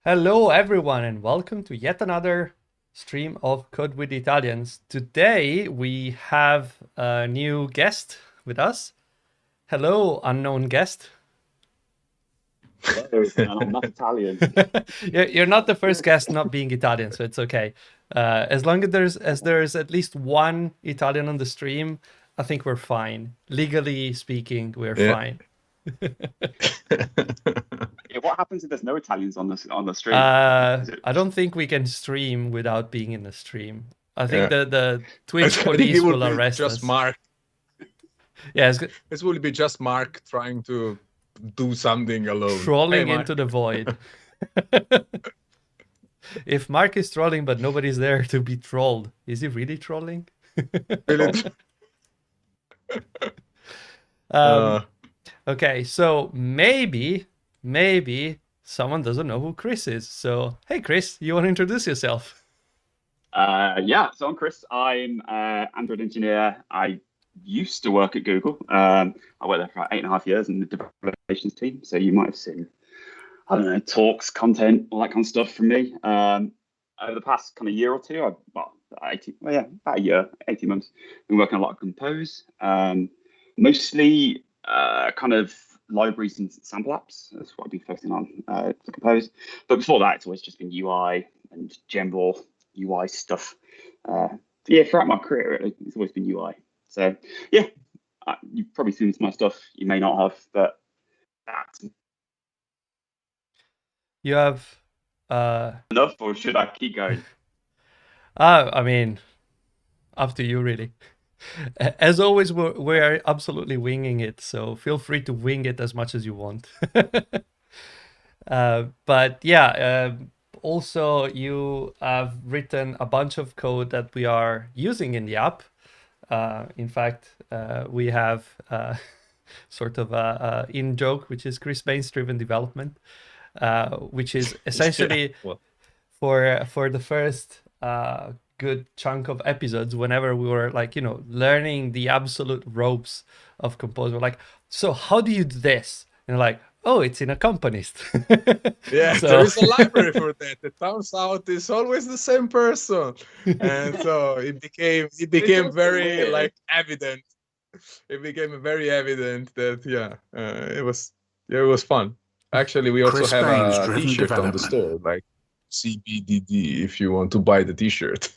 Hello everyone and welcome to yet another stream of Code with Italians. Today we have a new guest with us. Hello, unknown guest. Hello, I'm not Italian. You're not the first guest not being Italian, so it's okay. As long as there's at least one Italian on the stream, I think we're fine. Legally speaking, we're fine. Yeah, what happens if there's no Italians on the stream? I don't think we can stream without being in the stream. I think the Twitch police will arrest just us. Mark. Yeah, This will be just Mark trying to do something alone. Trolling into the void. If Mark is trolling but nobody's there to be trolled, is he really trolling? Okay, so maybe someone doesn't know who Chris is. So, hey Chris, you want to introduce yourself? Yeah, so I'm Chris. I'm an Android engineer. I used to work at Google. I worked there for 8.5 years in the development relations team. So you might have seen, I don't know, talks, content, all that kind of stuff from me. Over the past kind of year or two, about a year, 18 months, been working a lot of Compose, mostly kind of libraries and sample apps. That's what I've been focusing on for Compose. But before that, it's always just been UI and general UI stuff. Throughout my career, really, it's always been UI. So yeah, you've probably seen some of my stuff. You may not have, but that's you have enough, or should I keep going? I mean, up to you, really. As always, we're absolutely winging it, so feel free to wing it as much as you want. But yeah, also you have written a bunch of code that we are using in the app. In fact, we have sort of a in-joke, which is Chris Baines-driven development, which is essentially for the first good chunk of episodes, whenever we were learning the absolute ropes of Compose, we're like, so how do you do this? And like, oh, it's in Accompanist. Yeah, so there is a library for that. It turns out it's always the same person, and so it became very evident. It became very evident that it was fun. Actually, we also have a T-shirt on the store, like CBDD, if you want to buy the T-shirt.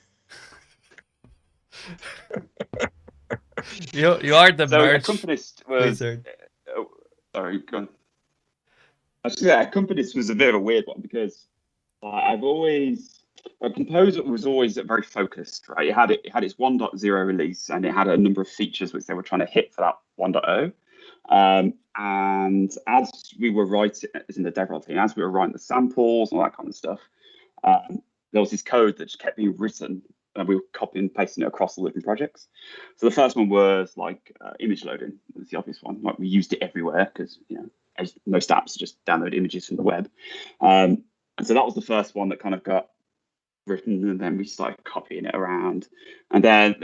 You are the So merch Accompanist was. wizard. Sorry, go on. Actually, yeah, Accompanist was a bit of a weird one because I've always. Compose was always very focused, right? It had its 1.0 release, and it had a number of features which they were trying to hit for that 1.0. And as we were writing, as in the DevRel team, as we were writing the samples and all that kind of stuff, there was this code that just kept being written, and we were copying and pasting it across the different projects. So the first one was like image loading. That's the obvious one. Like we used it everywhere because as most apps just download images from the web. And so that was the first one that kind of got written, and then we started copying it around. And then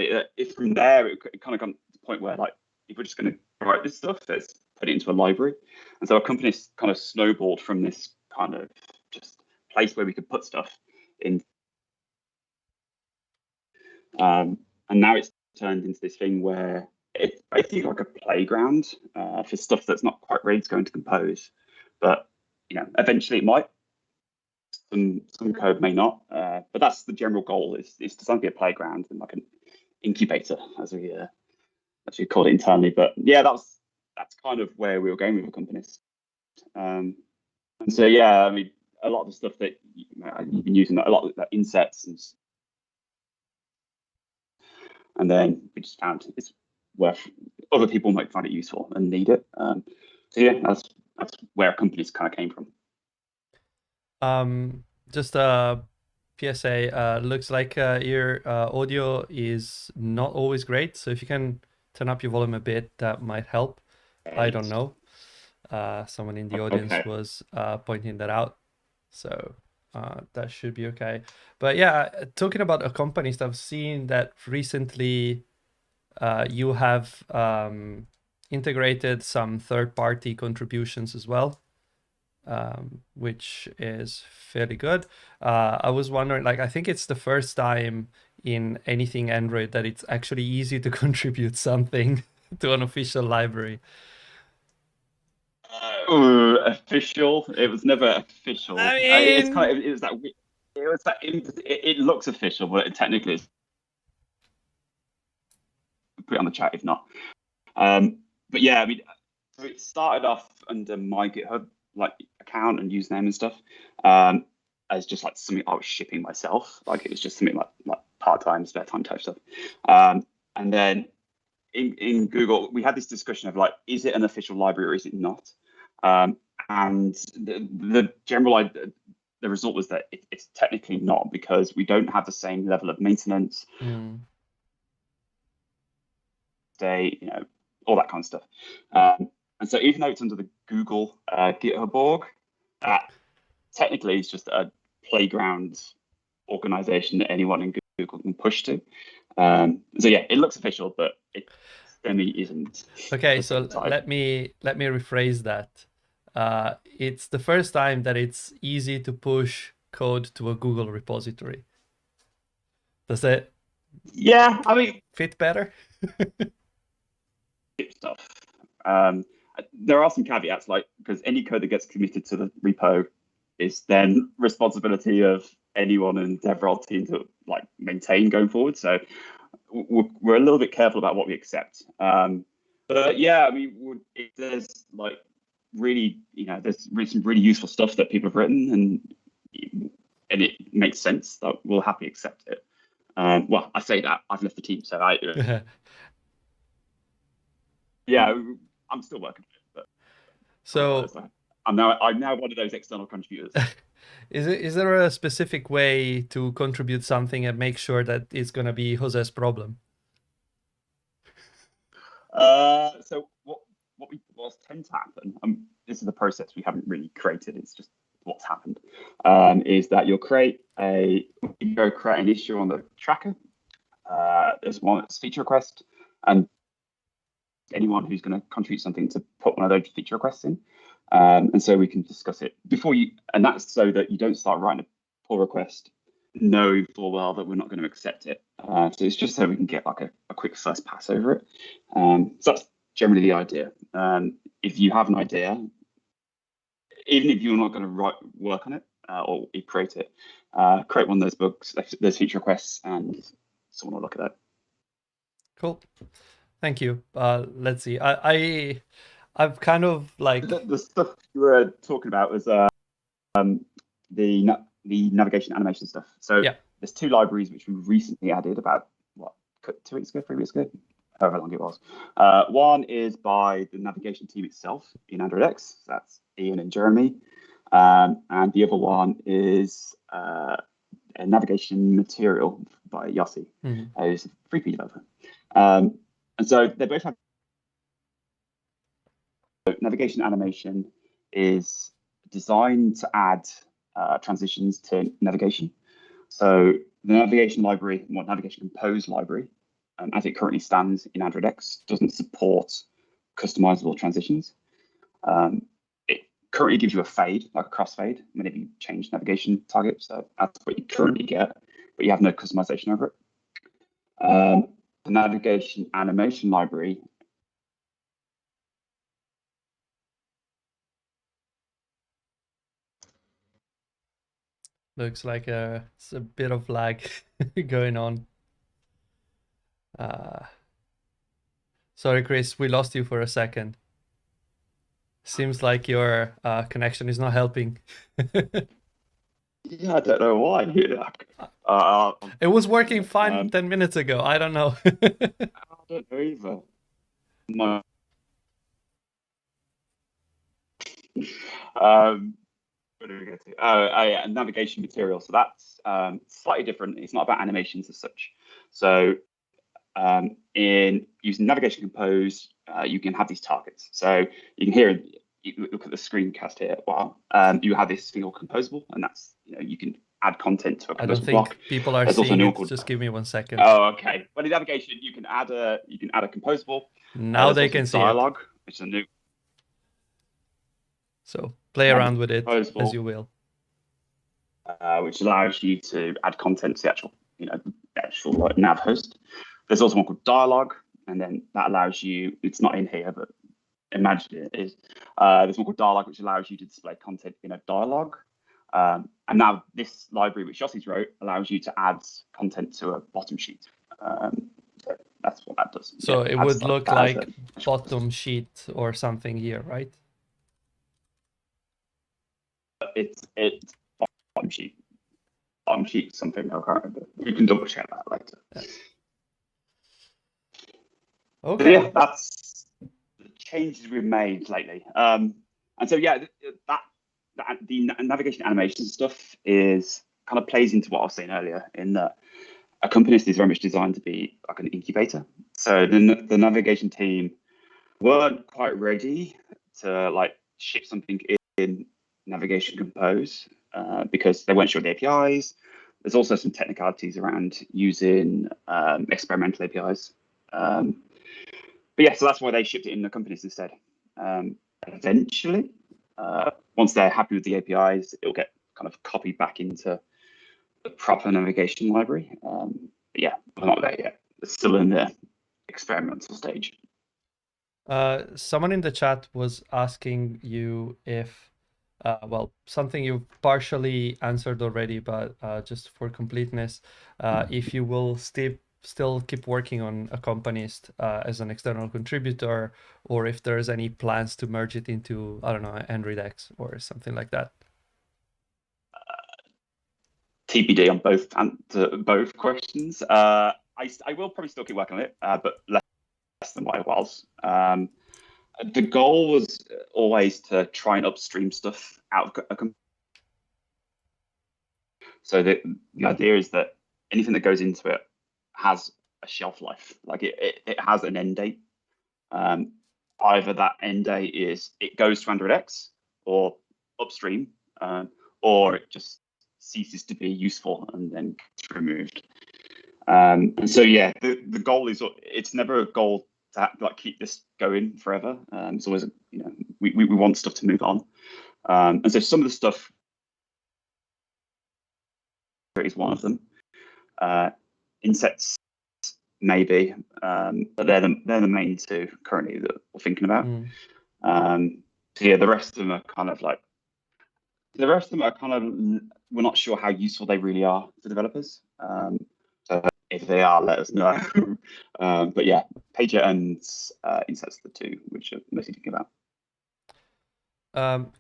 from there, it kind of got to the point where like if we're just going to write this stuff, let's put it into a library. And so our company kind of snowballed from this kind of just place where we could put stuff in. And now it's turned into this thing where it's basically like a playground for stuff that's not quite ready to go into Compose. But eventually it might. Some code may not, but that's the general goal: is to be a playground and like an incubator, as we call it internally. But yeah, that's kind of where we were going with Accompanists. And so yeah, I mean, a lot of the stuff that you've been using, a lot of that insets, and then we just found it's worth other people might find it useful and need it. So yeah, that's where Accompanists kind of came from. Just a PSA, looks like your audio is not always great. So if you can turn up your volume a bit, that might help. I don't know. Someone in the audience was pointing that out. So that should be okay. But yeah, talking about Accompanist, I've seen that recently you have integrated some third-party contributions as well. Which is fairly good. I was wondering, like, I think it's the first time in anything Android that it's actually easy to contribute something to an official library. Official? It was never official. I mean, it's kind of it looks official, but it technically is. Put it on the chat if not. But yeah, I mean, so it started off under my GitHub account and username and stuff, as just like something I was shipping myself. Like it was just something like part-time, spare time type stuff. And then in Google, we had this discussion of like, is it an official library or is it not? And the general the result was that it's technically not, because we don't have the same level of maintenance. All that kind of stuff. And so even though it's under the Google GitHub org, technically it's just a playground organization that anyone in Google can push to. So yeah, it looks official, but it certainly isn't. Okay, so let me rephrase that. It's the first time that it's easy to push code to a Google repository. Does it? Yeah, I mean, fit better. Stuff. There are some caveats, like because any code that gets committed to the repo is then responsibility of anyone in the DevRel team to like maintain going forward. So we're a little bit careful about what we accept. But yeah, I mean, there's like really, there's really some really useful stuff that people have written, and it makes sense that we'll happily accept it. Well, I say that I've left the team, so I. Yeah, I'm still working on it, but so I'm now one of those external contributors. Is there a specific way to contribute something and make sure that it's going to be Jose's problem? So what tends to happen, this is the process we haven't really created, it's just what's happened, is that you'll create an issue on the tracker. There's one that's feature request, and anyone who's going to contribute something to put one of those feature requests in. And so we can discuss it before and that's so that you don't start writing a pull request knowing full well that we're not going to accept it. So it's just so we can get like a quick first pass over it. So that's generally the idea. If you have an idea, even if you're not going to work on it or create it, create one of those bugs, those feature requests, and someone will look at that. Cool. Thank you. Let's see. I've kind of like the stuff you were talking about was the navigation animation stuff. So yeah. there's two libraries which we recently added about 2 weeks ago, 3 weeks ago, however long it was. One is by the navigation team itself in Android X. So that's Ian and Jeremy. And the other one is a navigation material by Yossi, who's a 3P developer. And so they both have navigation animation is designed to add transitions to navigation. So the navigation library, Navigation Compose library, as it currently stands in Android X, doesn't support customizable transitions. It currently gives you a fade, like a crossfade, whenever you change navigation target. So that's what you currently get, but you have no customization over it. The navigation animation library looks like it's a bit of lag going on. Sorry, Chris, we lost you for a second. Seems like your connection is not helping. Yeah, I don't know why. It was working fine 10 minutes ago. I don't know. I don't know either. What do we get to? Yeah, navigation material. So that's slightly different. It's not about animations as such. So in using Navigation Compose, you can have these targets. So you can hear, you look at the screencast here. Wow, you have this thing called composable, and that's you can add content to a composable I don't think block. people are There's seeing also it. Just give me 1 second. Oh, okay. Well, in navigation, you can add a composable. Now they can see dialogue, it. which is a new. So play around with it as you will. Which allows you to add content to the actual nav host. There's also one called dialogue, and then that allows you. It's not in here, but imagine it is. There's one called dialogue, which allows you to display content in a dialogue. And now this library, which Yossi's wrote, allows you to add content to a bottom sheet. So that's what that does. So it would look like bottom sheet or something here, right? It's bottom sheet. Bottom sheet something, I can't remember. You can double check that later. Yeah. Okay. So yeah, that's the changes we've made lately. And so yeah, the navigation animation stuff is kind of plays into what I was saying earlier in that Accompanist is very much designed to be like an incubator. So the navigation team weren't quite ready to ship something in Navigation Compose because they weren't sure the APIs. There's also some technicalities around using experimental APIs. But yeah, so that's why they shipped it in Accompanist instead. Eventually, once they're happy with the APIs, it'll get kind of copied back into the proper navigation library. But yeah, we're not there yet. It's still in the experimental stage. Someone in the chat was asking you if, something you've partially answered already, but just for completeness, if you will still keep working on Accompanist as an external contributor, or if there's any plans to merge it into, I don't know, Android X or something like that. TBD on both questions. I will probably still keep working on it, but less than what I was. The goal was always to try and upstream stuff out of so the idea is that anything that goes into it has a shelf life, like it has an end date. Either that end date is it goes to Android X or upstream, or it just ceases to be useful and then gets removed. And so yeah, the goal is, it's never a goal to keep this going forever. It's always we want stuff to move on. And so some of the stuff is one of them. Insects maybe, but they're the main two currently that we're thinking about. So yeah, the rest of them are kind of we're not sure how useful they really are for developers. So if they are, let us know. But yeah, Pager and Insets are the two which I'm mostly thinking about.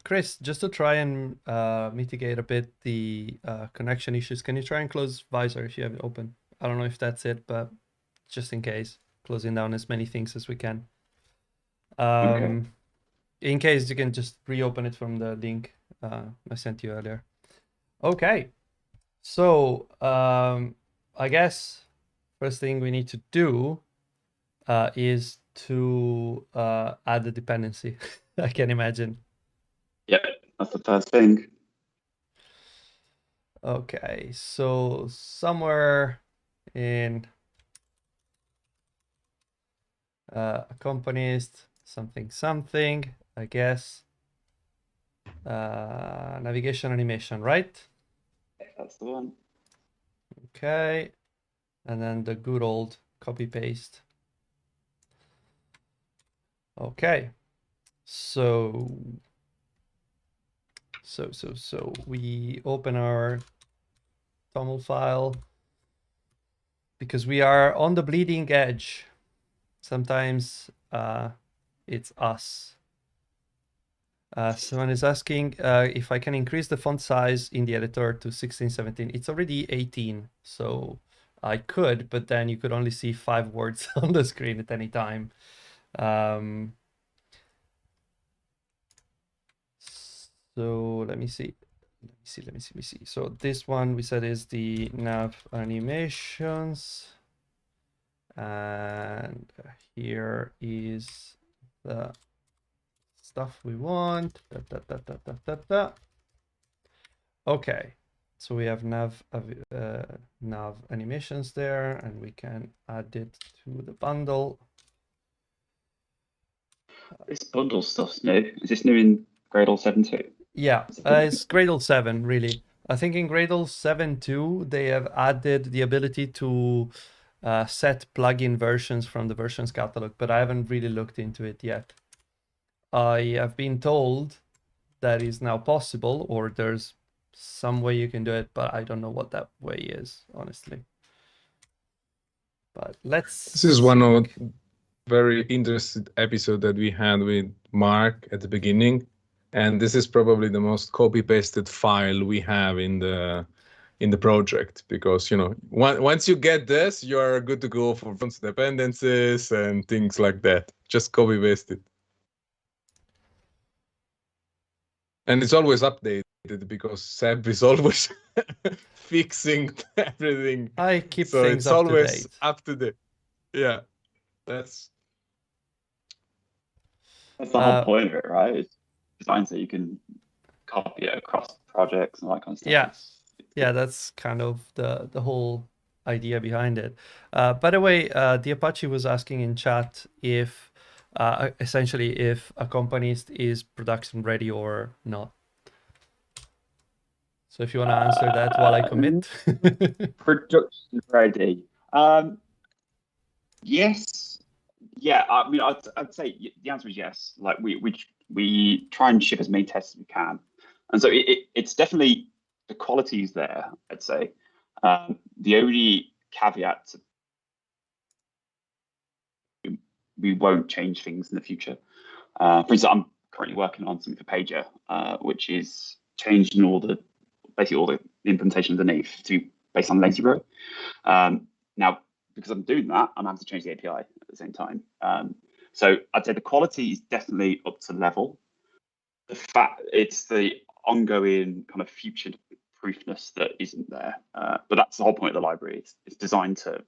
Chris, just to try and mitigate a bit the connection issues, can you try and close Visor if you have it open? I don't know if that's it, but just in case, closing down as many things as we can. Okay. In case, you can just reopen it from the link I sent you earlier. Okay, so I guess first thing we need to do is to add the dependency. I can imagine. Yep, that's the first thing. Okay, so somewhere in Accompanist something, I guess. Navigation animation, right? That's the one. Okay, and then the good old copy paste. Okay, so we open our TOML file because we are on the bleeding edge. Sometimes it's us. Someone is asking if I can increase the font size in the editor to 16, 17. It's already 18, so I could, but then you could only see 5 words on the screen at any time. So let me see. So this one we said is the nav animations. And here is the stuff we want. Okay, so we have nav animations there, and we can add it to the bundle. This bundle stuff's new. Is this new in Gradle 7 too? Yeah, it's Gradle 7, really. I think in Gradle 7 too, they have added the ability to set plugin versions from the versions catalog, but I haven't really looked into it yet. I have been told that is now possible, or there's some way you can do it, but I don't know what that way is, honestly. But let's. This is one of very interesting episode that we had with Mark at the beginning, and this is probably the most copy-pasted file we have in the project, because once you get this, you are good to go for dependencies and things like that. Just copy paste it, and it's always updated because Seb is always fixing everything. I keep so things it's up always to date. up to date. Yeah, that's the whole point of it, right? It's designed so you can copy it across projects and all that kind of stuff. Yeah, yeah, that's kind of the whole idea behind it. By the way, the Apache was asking in chat if essentially if Accompanist is production ready or not. So if you want to answer that while I commit. Production ready. Yes. Yeah. I mean, I'd say the answer is yes. Like we try and ship as many tests as we can, and so it's definitely the quality is there. I'd say the only caveat to we won't change things in the future. For instance, I'm currently working on something for Pager, which is changing basically all the implementation underneath to be based on lazy row. Now, because I'm doing that, I'm having to change the API at the same time. So I'd say the quality is definitely up to level. The fact it's the ongoing kind of future proofness that isn't there. But that's the whole point of the library. It's designed to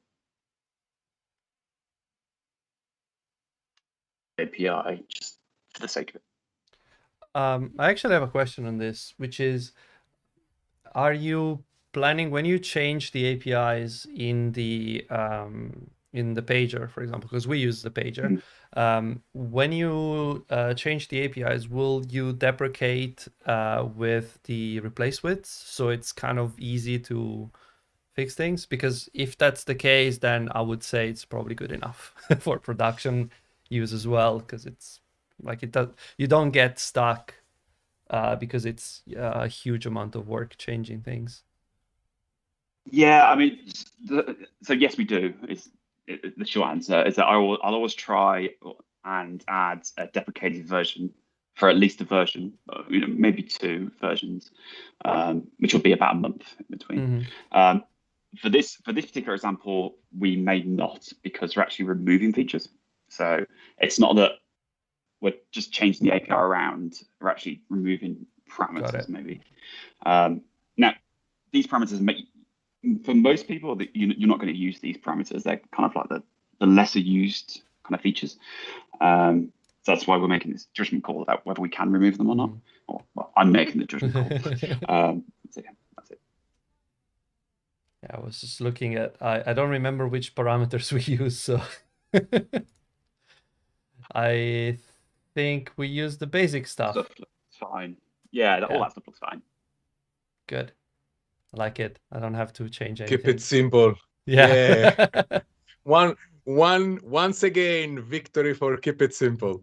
API just for the sake of it. I actually have a question on this, which is, are you planning when you change the APIs in the pager, for example, because we use the pager, when you change the APIs, will you deprecate with the replace widths, so it's kind of easy to fix things? Because if that's the case, then I would say it's probably good enough for production use as well, because it's like you don't get stuck because it's a huge amount of work changing things. Yeah, I mean, so yes, we do. The short answer is that I'll always try and add a deprecated version for at least a version, maybe 2 versions, which will be about a month in between. For this particular example, we may not, because we're actually removing features. So it's not that we're just changing the API around; we're actually removing parameters, maybe. Now, these parameters make, for most people, that you're not going to use these parameters. They're kind of like the lesser used kind of features. So that's why we're making this judgment call about whether we can remove them or not. Or, well, I'm making the judgment call. So yeah, that's it. Yeah, I was just looking at, I don't remember which parameters we use, so I think we use the basic stuff. Stuff looks fine. Yeah, all that stuff looks fine. Good. I like it. I don't have to change anything. Keep it simple. Yeah. Once again, victory for keep it simple.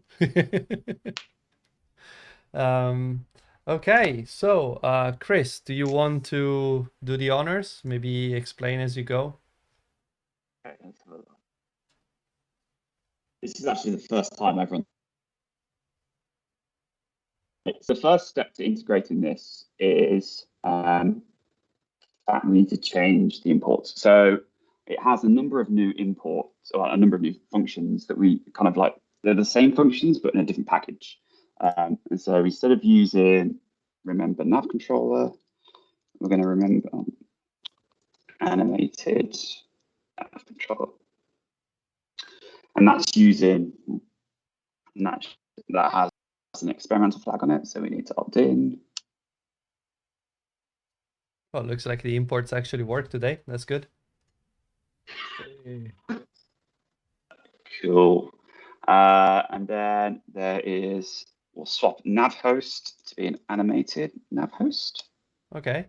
Okay, so Chris, do you want to do the honors? Maybe explain as you go. Okay, let's have a look. This is actually the first time I've run. So the first step to integrating this is that we need to change the imports. So it has a number of new imports, or a number of new functions that we kind of like, they're the same functions, but in a different package. And so instead of using remember nav controller, we're going to remember animated nav controller. And that's using, that has an experimental flag on it, so we need to opt in. Oh, looks like the imports actually work today. That's good. Cool. And then there is, we'll swap nav host to be an animated nav host. Okay.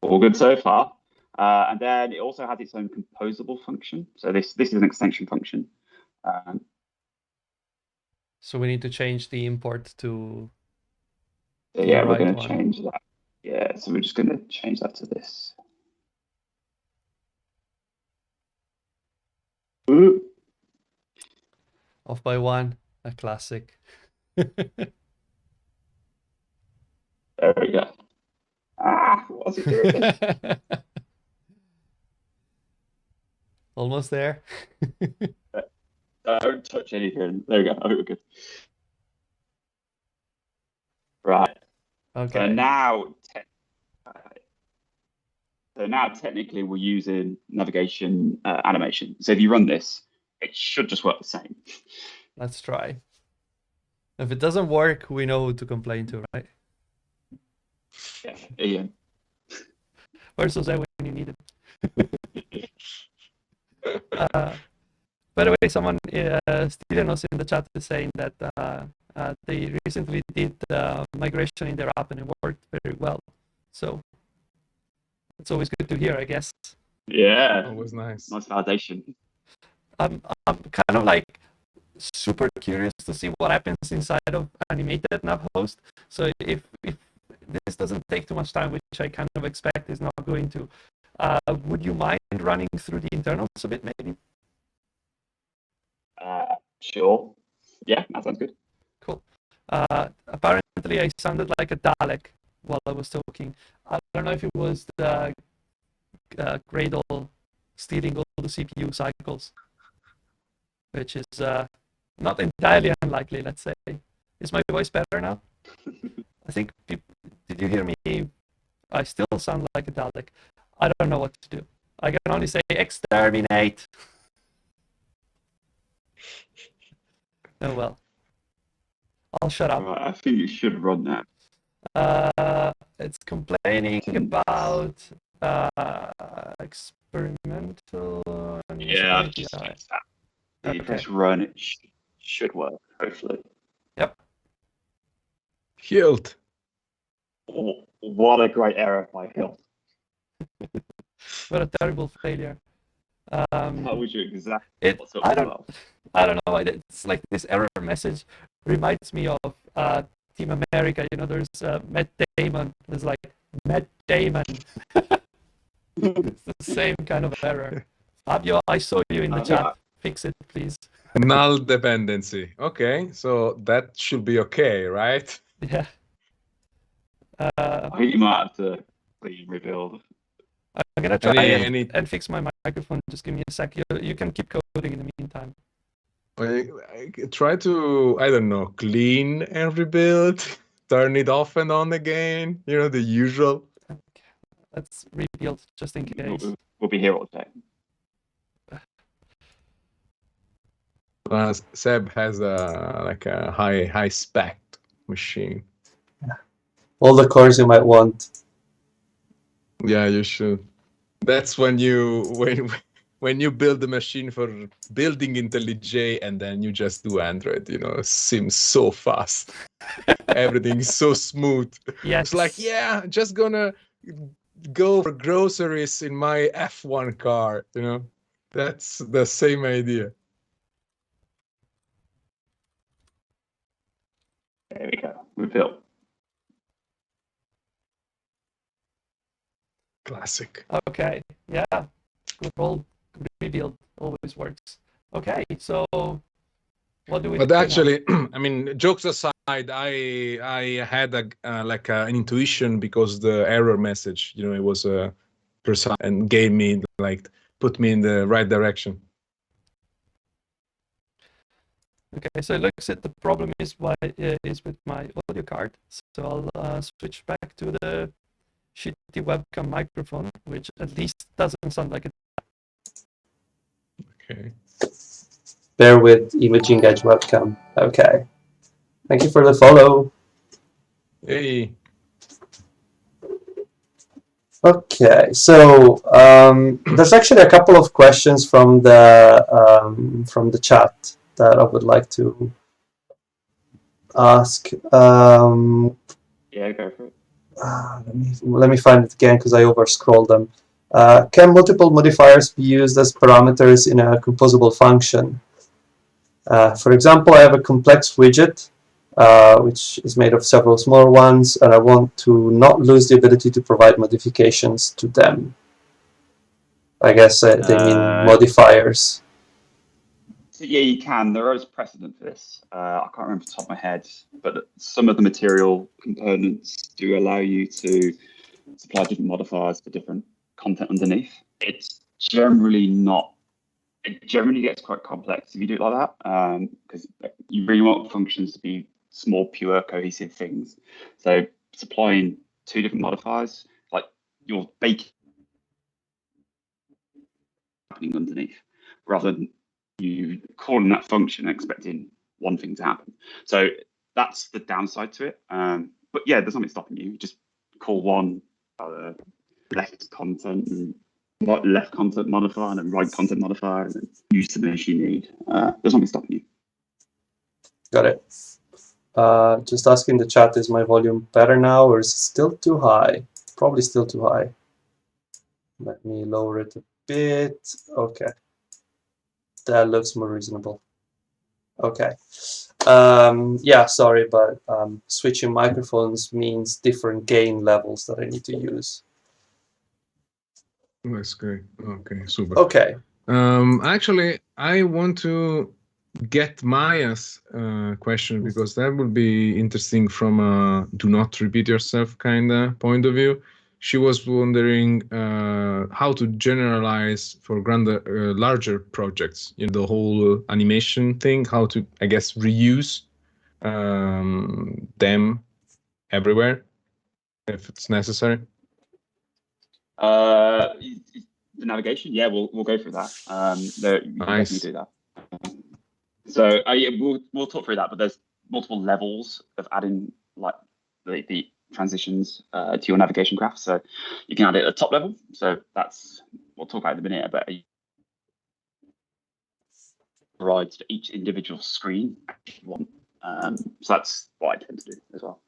All good so far. And then it also has its own composable function. So this is an extension function. So we need to change the import to yeah, we're going to change that. Yeah, so we're just going to change that to this. Ooh. Off by 1, a classic. There we go. What's it doing? Almost there. Don't touch anything. There we go. I think we're good. Right. Okay. So now technically we're using navigation animation. So if you run this, it should just work the same. Let's try. If it doesn't work, we know who to complain to, right? Yeah, Ian. Where's Jose when you need it? By the way, someone, Stylianos in the chat is saying that they recently did migration in their app and it worked very well. So it's always good to hear, I guess. Yeah, always nice. Nice validation. I'm kind of like super curious to see what happens inside of animated nav host. So if this doesn't take too much time, which I kind of expect is not going to, would you mind running through the internals a bit, maybe? Sure. Yeah, that sounds good. Cool. Apparently, I sounded like a Dalek while I was talking. I don't know if it was the Gradle stealing all the CPU cycles, which is not entirely unlikely, let's say. Is my voice better now? I think did you hear me? I still sound like a Dalek. I don't know what to do. I can only say exterminate. Oh well. I'll shut up. I think you should run that. It's complaining about experimental. Yeah, if you press run, it should work, hopefully. Yep. Healed. Oh, what a great error by Hill. What a terrible failure. How would you exactly? I don't know. It's like this error message reminds me of Team America. You know, there's Matt Damon. There's like Matt Damon. It's the same kind of error. Fabio, I saw you in the chat. Fix it, please. Null dependency. Okay, so that should be okay, right? Yeah. I think you might have to clean rebuild. I'm gonna try and fix my microphone. Just give me a sec. You can keep coding in the meantime. I try to, I don't know, clean and rebuild, turn it off and on again. You know, the usual. Okay. Let's rebuild just in case. We'll be here all day. Seb has a high spec machine. All the cores you might want. Yeah, you should. That's when you build the machine for building IntelliJ and then you just do Android. You know, it seems so fast. Everything is so smooth. Yes. It's like, yeah, just gonna go for groceries in my F1 car. You know, that's the same idea. There we go. We built. Classic. Okay. Yeah. Control rebuild always works. Okay. So what do we? But actually, I mean, jokes aside, I had an intuition because the error message, you know, it was precise and gave me put me in the right direction. Okay, so it looks like the problem is with my audio card. So I'll switch back to the shitty webcam microphone, which at least doesn't sound like it. Okay. Bear with Imaging Edge webcam. Okay. Thank you for the follow. Hey. Okay, so there's actually a couple of questions from the chat that I would like to ask. Yeah, go for it. Let me find it again because I over-scrolled them. Can multiple modifiers be used as parameters in a composable function? For example, I have a complex widget which is made of several smaller ones, and I want to not lose the ability to provide modifications to them. I guess they mean modifiers. So yeah, you can. There is precedent for this. I can't remember off the top of my head, but some of the material components do allow you to supply different modifiers for different content underneath. It's generally not. It generally gets quite complex if you do it like that, because you really want functions to be small, pure, cohesive things. So supplying two different modifiers, like you're baking happening underneath, rather than you calling that function and expecting one thing to happen. So that's the downside to it. But yeah, there's nothing stopping you. Just call one left content and left content modifier and right content modifier, and then use the measure you need. There's nothing stopping you. Got it. Just asking the chat, is my volume better now or is it still too high? Probably still too high. Let me lower it a bit. Okay. That looks more reasonable. Okay. Yeah, sorry, but switching microphones means different gain levels that I need to use. That's great. Okay, super. Okay. Actually, I want to get Maya's question because that would be interesting from a do not repeat yourself kind of point of view. She was wondering how to generalize for larger projects, you know, the whole animation thing, how to, I guess, reuse them everywhere if it's necessary. The navigation, yeah, we'll go through that. We can Nice. definitely do that. So yeah, we'll talk through that, but there's multiple levels of adding like the transitions to your navigation graph. So you can add it at the top level. So that's we'll talk about in a minute, but provides for each individual screen if you want. So that's what I tend to do as well.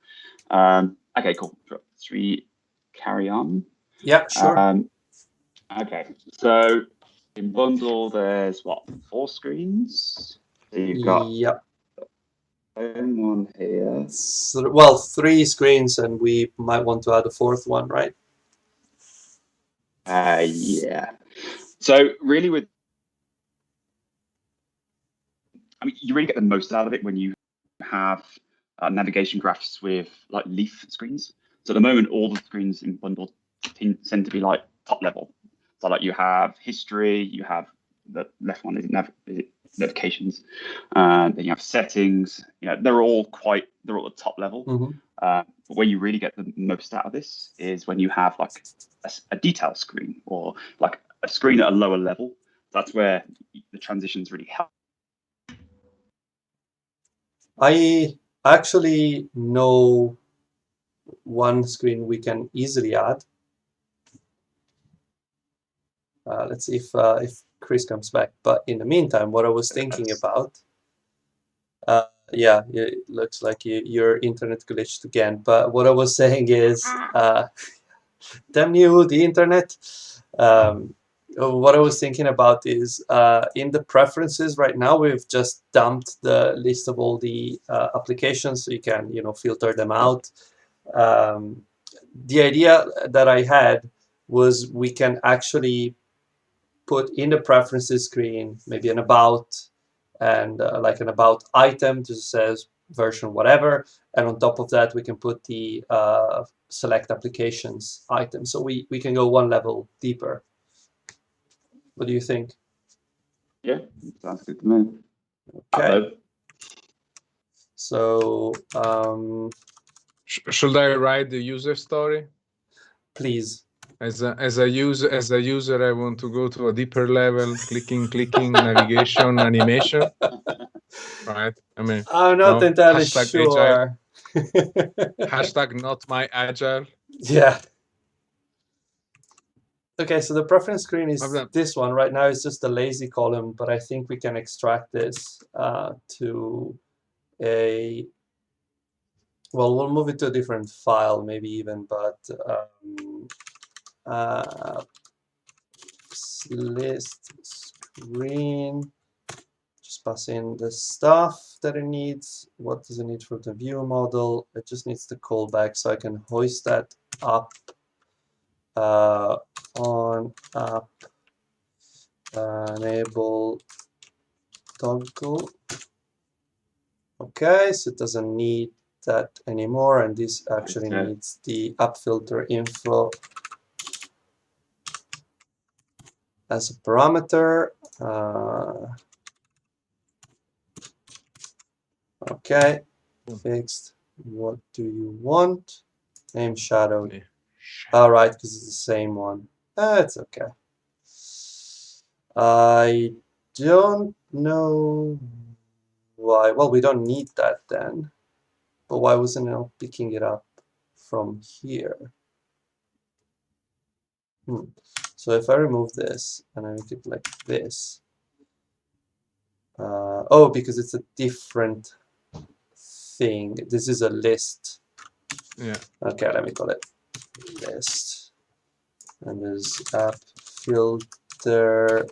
Okay, cool. Should we carry on? Yeah, sure. Okay, so in bundle, there's what, 4 screens? So you've got one here. So, well, 3 screens, and we might want to add a 4th one, right? Yeah. So really, you really get the most out of it when you have navigation graphs with like leaf screens. So at the moment, all the screens in bundle tend to be like top level. So like you have history, you have the left one is notifications, then you have settings. They're all at the top level. But where you really get the most out of this is when you have like a detail screen or like a screen at a lower level. That's where the transitions really help. I actually know one screen we can easily add. Let's see if Chris comes back. But in the meantime, what I was thinking about, yeah, it looks like your internet glitched again. But what I was saying is, damn you, the internet. What I was thinking about is in the preferences right now, we've just dumped the list of all the applications, so you can filter them out. The idea that I had was we can actually put in the preferences screen maybe an about and like an about item just says version whatever, and on top of that we can put the select applications item, so we can go one level deeper. What do you think? Yeah, sounds good to me. Okay. So should I write the user story? Please. As a user, I want to go to a deeper level, clicking, navigation, animation. Right? I mean, I'm not entirely sure. Hashtag not my agile. Yeah. Okay, so the preference screen is this one. Right now it's just a lazy column, but I think we can extract this to a... Well, we'll move it to a different file, maybe even, but list screen, just pass in the stuff that it needs. What does it need for the view model? It just needs the callback, so I can hoist that up on app enable toggle. Okay, so it doesn't need that anymore, and this actually needs the app filter info as a parameter. Okay, fixed. What do you want? Name shadowed. All right, because it's the same one. It's okay. I don't know why. Well, we don't need that then. But why wasn't it picking it up from here? So if I remove this and I make it like this, oh, because it's a different thing. This is a list. Yeah. Okay, let me call it list. And there's app filter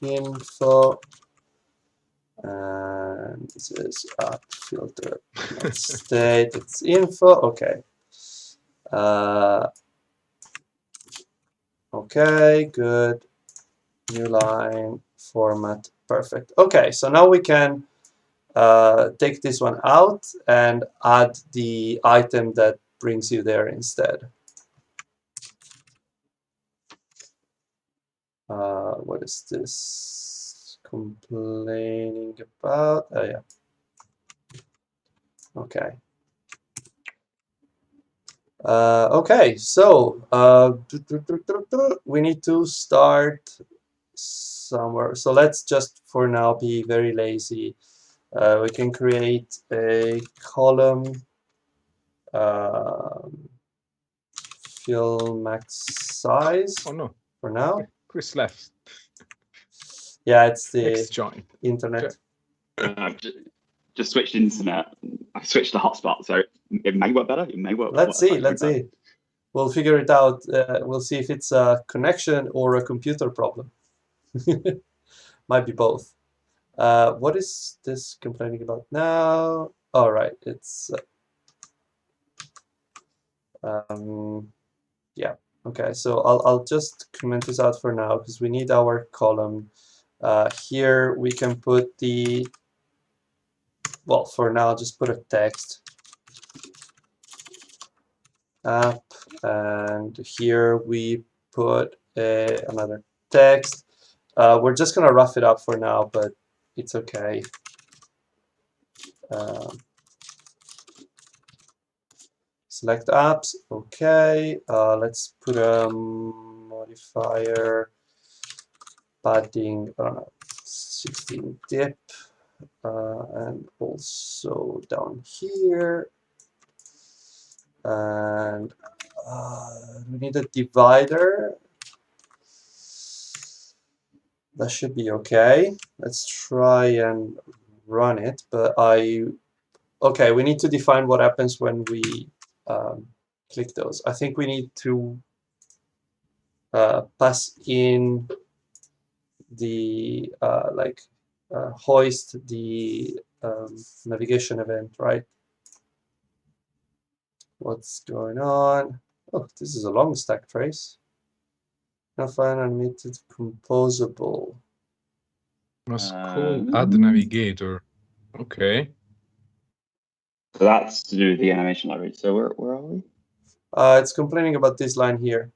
info. And this is app filter state. It's info. Okay. Okay, good. New line, format, perfect. Okay, so now we can take this one out and add the item that brings you there instead. What is this complaining about? Oh, yeah. Okay. Okay, so we need to start somewhere. So let's just for now be very lazy. We can create a column fill max size. Oh no! For now. Chris left. Yeah, it's the X-join. internet. Just switched internet. I switched to hotspot, so it may work better. It may work. Let's see. Let's see. We'll figure it out. We'll see if it's a connection or a computer problem. Might be both. What is this complaining about now? all right, it's yeah. Okay, so I'll just comment this out for now because we need our column. Here we can put the, well, for now, just put a text app, and here we put another text. We're just gonna rough it up for now, but it's okay. Select apps, okay. Let's put a modifier padding, I don't know, 16 dip, and also down here. And we need a divider. That should be okay. Let's try and run it, but okay, we need to define what happens when we click those. I think we need to pass in the hoist the navigation event, right? What's going on? Oh, this is a long stack trace. Now find animated composable. Must call add navigator. Okay. So that's to do with the animation library. So where are we? It's complaining about this line here.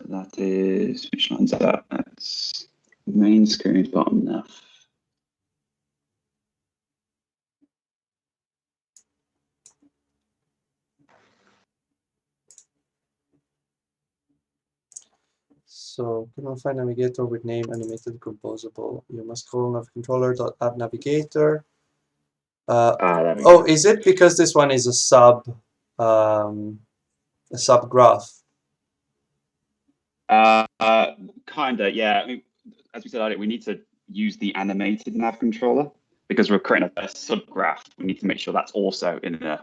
That is, which line's that? That's main screen bottom left. So cannot find navigator with name animated composable. You must call navcontroller.add navigator. There we Oh, go. is it because this one is a sub graph? Kinda, yeah. I mean, as we said earlier, we need to use the animated nav controller because we're creating a subgraph. We need to make sure that's also in the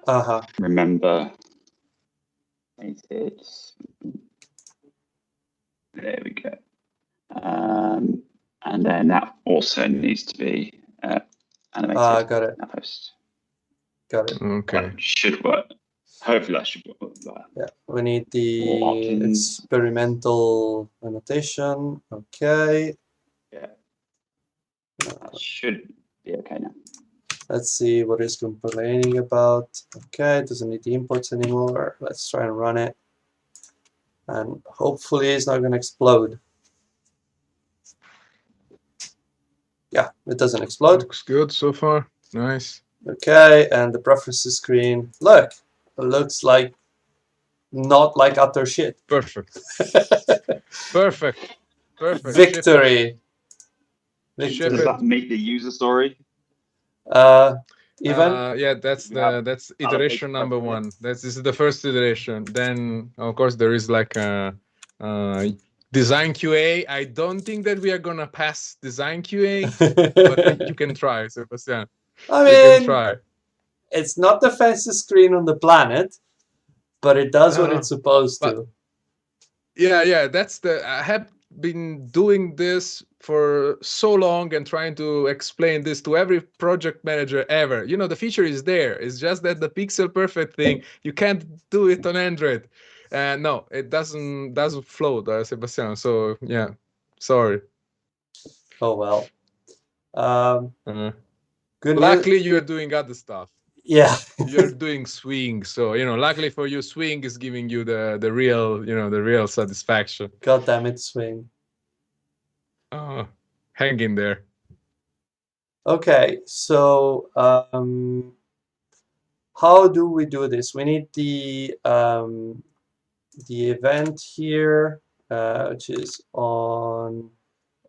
remember. There we go. And then that also needs to be animated. Got it. Post. Got it. Okay. That should work. Hopefully that should work. Yeah, we need the experimental annotation. Okay. Yeah. That should be okay now. Let's see what it's complaining about. Okay, it doesn't need the imports anymore. Let's try and run it. And hopefully it's not going to explode. Yeah, it doesn't explode. Looks good so far. Nice. Okay, and the preferences screen. Look, it looks like not like utter shit. Perfect. Perfect. Perfect. Victory. Victory. Does that meet the user story? Even? Yeah, that's iteration number one. This is the first iteration. Then of course there is like a design QA. I don't think that we are gonna pass design QA, but you can try, Sebastian. I mean, you can try. It's not the fastest screen on the planet, but it does what it's supposed to. Yeah, that's I have been doing this for so long and trying to explain this to every project manager ever. You know, the feature is there. It's just that the pixel perfect thing, you can't do it on Android. No, it doesn't float, Sebastian. So yeah, sorry. Oh well. Good luckily, news. you're doing other stuff. Yeah. You're doing swing, so luckily for you, swing is giving you the real, the real satisfaction. God damn it, swing. Oh, hang in there. Okay, so how do we do this? We need the event here, which is on.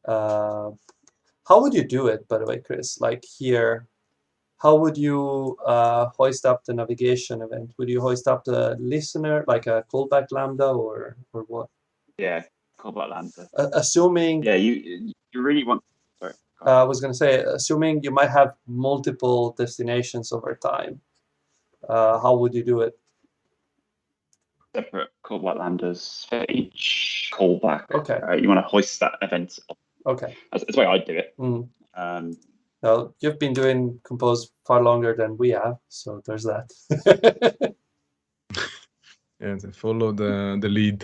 How would you do it, by the way, Chris? Like here, how would you hoist up the navigation event? Would you hoist up the listener, like a callback lambda, or what? Yeah, callback lambda. Assuming. Yeah, you really want. Sorry. I was going to say, assuming you might have multiple destinations over time, how would you do it? Separate callback lambdas for each callback. Okay. You want to hoist that event up. Okay. That's the way I'd do it. Mm. Well, you've been doing Compose far longer than we have, so there's that. Yeah, to follow the lead.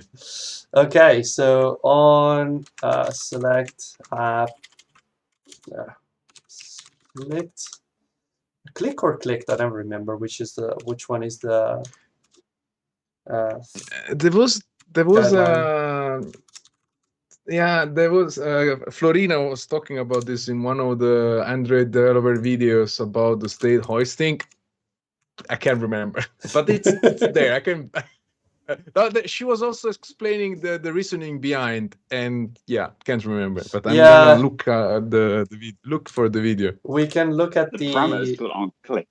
Okay, so on select app, click or clicked. I don't remember which one is the. There was guideline. Yeah, there was Florina was talking about this in one of the Android developer videos about the state hoisting. I can't remember, but it's there. I can. She was also explaining the reasoning behind, and yeah, can't remember. But I'm gonna look at look for the video. We can look at the parameters still on click.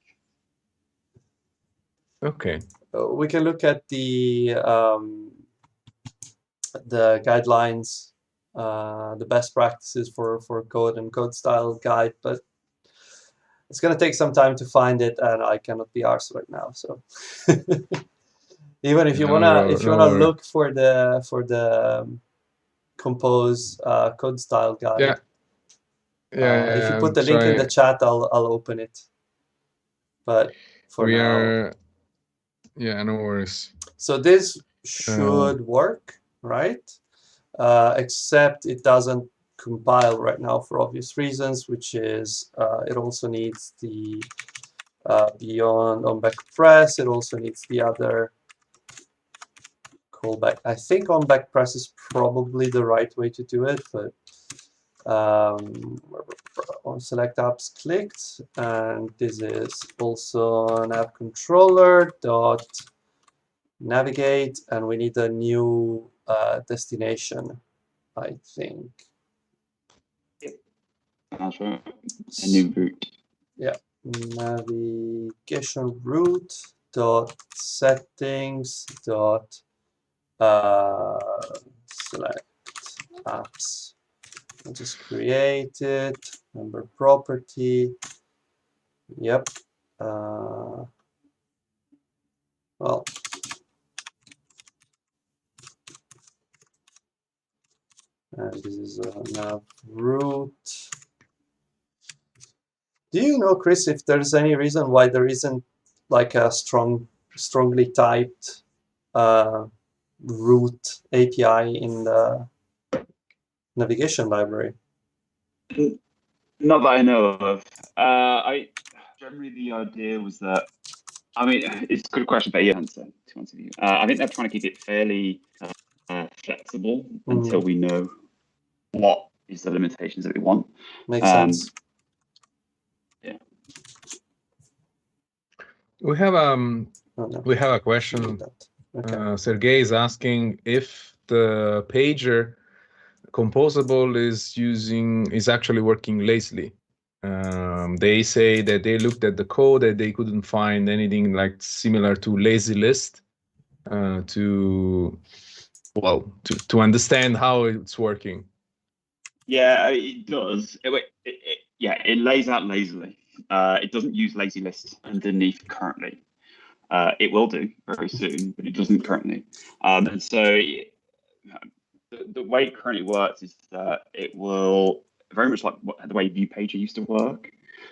Okay. We can look at the guidelines, the best practices for code and code style guide, but it's going to take some time to find it, and I cannot be arsed right now. So even if you wanna look for the Compose code style guide, if you put the link in the chat, I'll open it. But for now, yeah, no worries. So this should work, right? Except it doesn't compile right now for obvious reasons, which is it also needs the beyond on backpress. It also needs the other callback. I on backpress is probably the right way to do it, but on select apps clicked, and this is also an app controller dot navigate, and we need a new destination, I think. That's right. A new route. Yeah, navigation route dot settings dot select apps. I'll just create it. Member property. Yep. Well. And this is a nav route. Do you know, Chris, if there's any reason why there isn't like a strongly typed route API in the navigation library? Not that I know of. Generally the idea was that, I mean, it's a good question for you to answer, to answer you. I think they're trying to keep it fairly flexible until we know what is the limitations that we want. Makes sense. Yeah. We have a question. Okay. Sergey is asking if the pager Composable is actually working lazily. They say that they looked at the code and they couldn't find anything like similar to lazy list to understand how it's working. Yeah, it does. It lays out lazily. It doesn't use lazy list underneath currently. It will do very soon, but it doesn't currently. And so the way it currently works is that it will very much like the way View Pager used to work.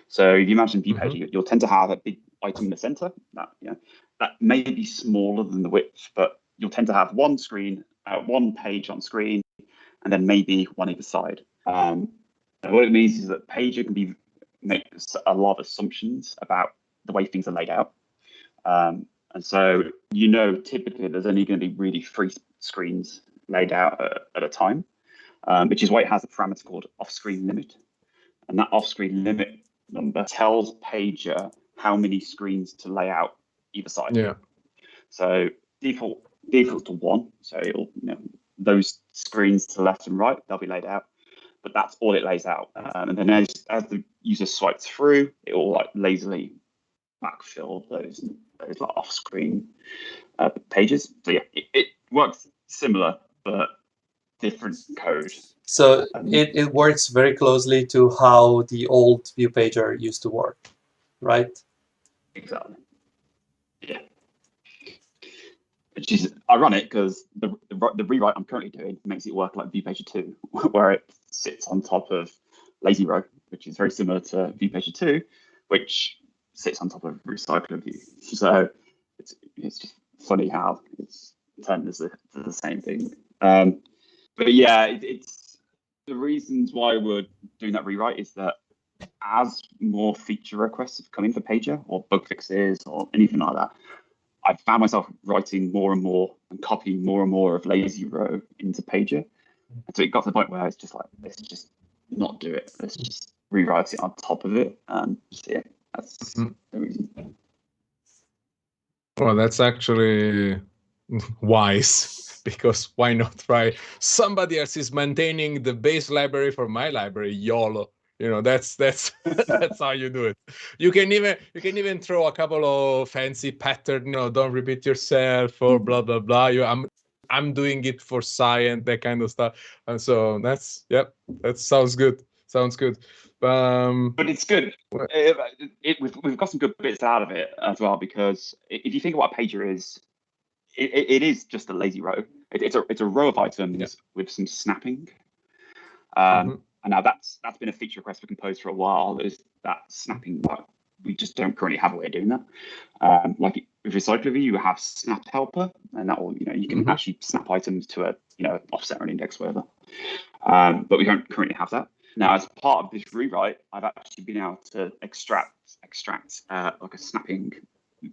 So if you imagine View Pager, you'll tend to have a big item in the center that may be smaller than the width, but you'll tend to have one page on screen, and then maybe one either side. And what it means is that Pager can make a lot of assumptions about the way things are laid out. And so, typically there's only going to be really 3 screens laid out at a time, which is why it has a parameter called off-screen limit. And that off-screen limit number tells Pager how many screens to lay out either side. Yeah. So default to 1. So it'll, those screens to left and right, they'll be laid out, but that's all it lays out. And then as the user swipes through, it will like lazily backfill those like off-screen pages. So yeah, it works similar, but different code. So it works very closely to how the old View Pager used to work, right? Exactly. Yeah. Which is ironic because the rewrite I'm currently doing makes it work like View Pager 2, where it sits on top of lazy row, which is very similar to View Pager 2, which sits on top of Recycler View. So it's just funny how it's turned into the same thing. But yeah, it's the reasons why we're doing that rewrite is that as more feature requests have come in for Pager or bug fixes or anything like that, I found myself writing more and more and copying more and more of lazy row into Pager. And so it got to the point where it's just like, let's just not do it. Let's just rewrite it on top of it. And yeah, that's the reason. Well, that's actually wise, because why not try? Somebody else is maintaining the base library for my library, YOLO. You know, that's that's how you do it. You can even throw a couple of fancy patterns, you know, don't repeat yourself or blah blah blah. I'm doing it for science, that kind of stuff. And so that sounds good. Sounds good. But it's good. We've got some good bits out of it as well, because if you think of what a pager is, it is just a lazy row. It's a row of items with some snapping. And now that's been a feature request for Compose for a while. Is that snapping? We just don't currently have a way of doing that. Like with Recycler View, you have snap helper, and that will, you can actually snap items to a offset or an index, whatever. But we don't currently have that. Now, as part of this rewrite, I've actually been able to extract like a snapping.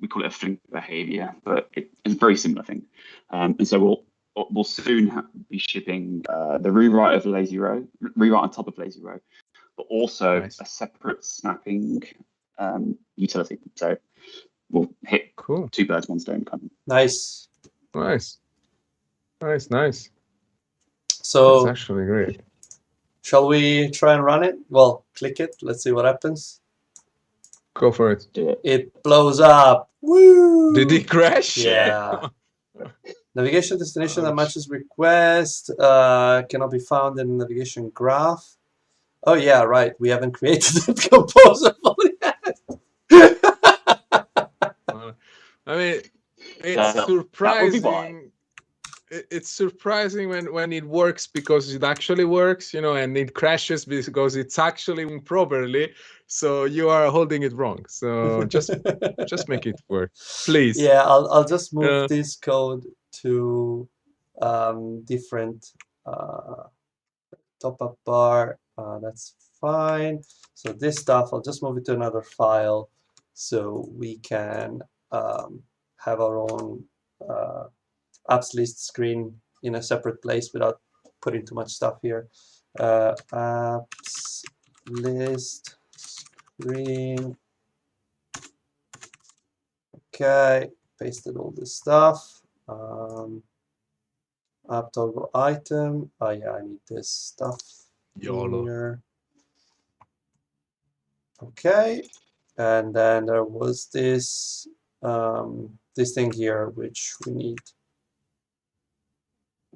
We call it a flink behavior, but it's a very similar thing. And so we'll soon be shipping the rewrite of the lazy row, rewrite on top of lazy row, but also a separate snapping utility. So we'll hit two birds, one stone. Nice. So that's actually great. Shall we try and run it? Well, click it. Let's see what happens. Go for it. It blows up. Woo! Did it crash? Yeah. Navigation destination that matches request cannot be found in the navigation graph. Oh yeah, right. We haven't created it composable yet. I mean, it's surprising. It's surprising when it works, because it actually works, and it crashes because it's actually working properly. So you are holding it wrong. So just make it work, please. Yeah, I'll just move this code to different top-up bar. That's fine. So this stuff, I'll just move it to another file so we can have our own apps list screen in a separate place without putting too much stuff here. Apps list screen. Okay, pasted all this stuff. App toggle item. Oh yeah, I need this stuff here. Okay, and then there was this this thing here which we need.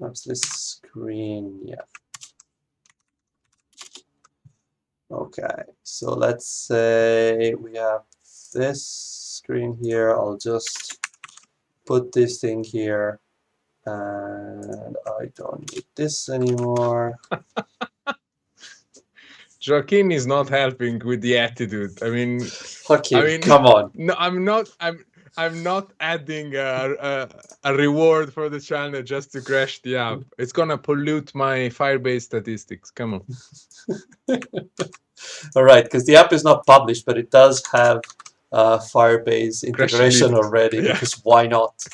Apps list screen. Yeah. Okay, so let's say we have this screen here. I'll just put this thing here, and I don't need this anymore. Joaquin is not helping with the attitude. I mean, come on. No, I'm not adding a reward for the channel just to crash the app. It's gonna pollute my Firebase statistics. Come on. All right, because the app is not published, but it does have Firebase integration already. Yeah. Because why not?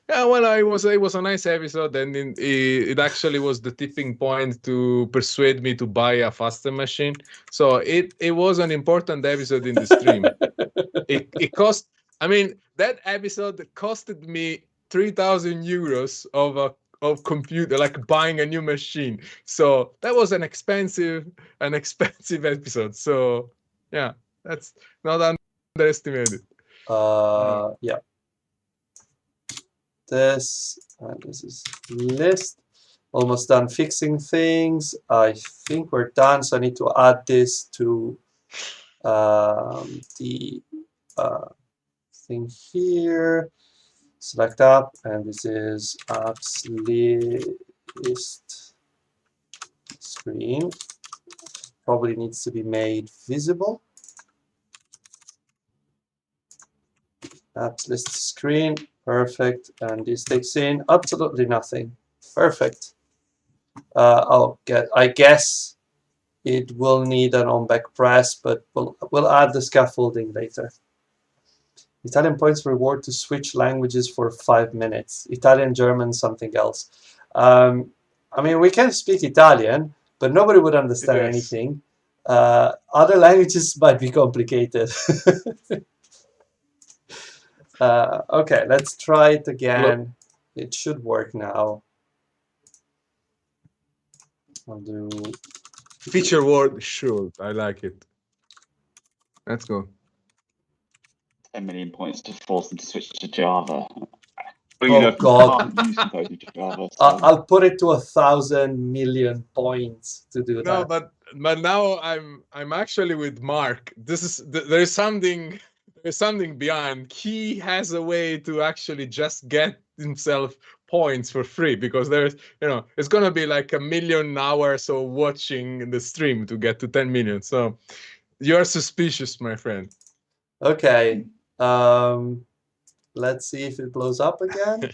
Yeah, well, it was a nice episode, and it actually was the tipping point to persuade me to buy a faster machine. So it was an important episode in the stream. It cost. I mean, that episode costed me 3,000 euros of computer, like buying a new machine. So that was an expensive episode. So yeah, that's not underestimated. Yeah. This is list. Almost done fixing things. I think we're done. So I need to add this to the thing here. Select app, and this is apps list screen. probably needs to be made visible. Apps list screen, perfect. And this takes in absolutely nothing. Perfect. I guess it will need an on-back press, but we'll add the scaffolding later. Italian points reward to switch languages for 5 minutes. Italian, German, something else. I mean, we can speak Italian, but nobody would understand anything. Other languages might be complicated. Okay, let's try it again. It should work now. I'll do feature word should. I like it. Let's go. 10 million points to force them to switch to Java. Oh God! Java, so. I'll put it to 1,000 million points to do that. No, but now I'm actually with Mark. There's something behind. He has a way to actually just get himself points for free, because there's, it's gonna be like 1 million hours of watching the stream to get to 10 million. So you're suspicious, my friend. Okay. Let's see if it blows up again.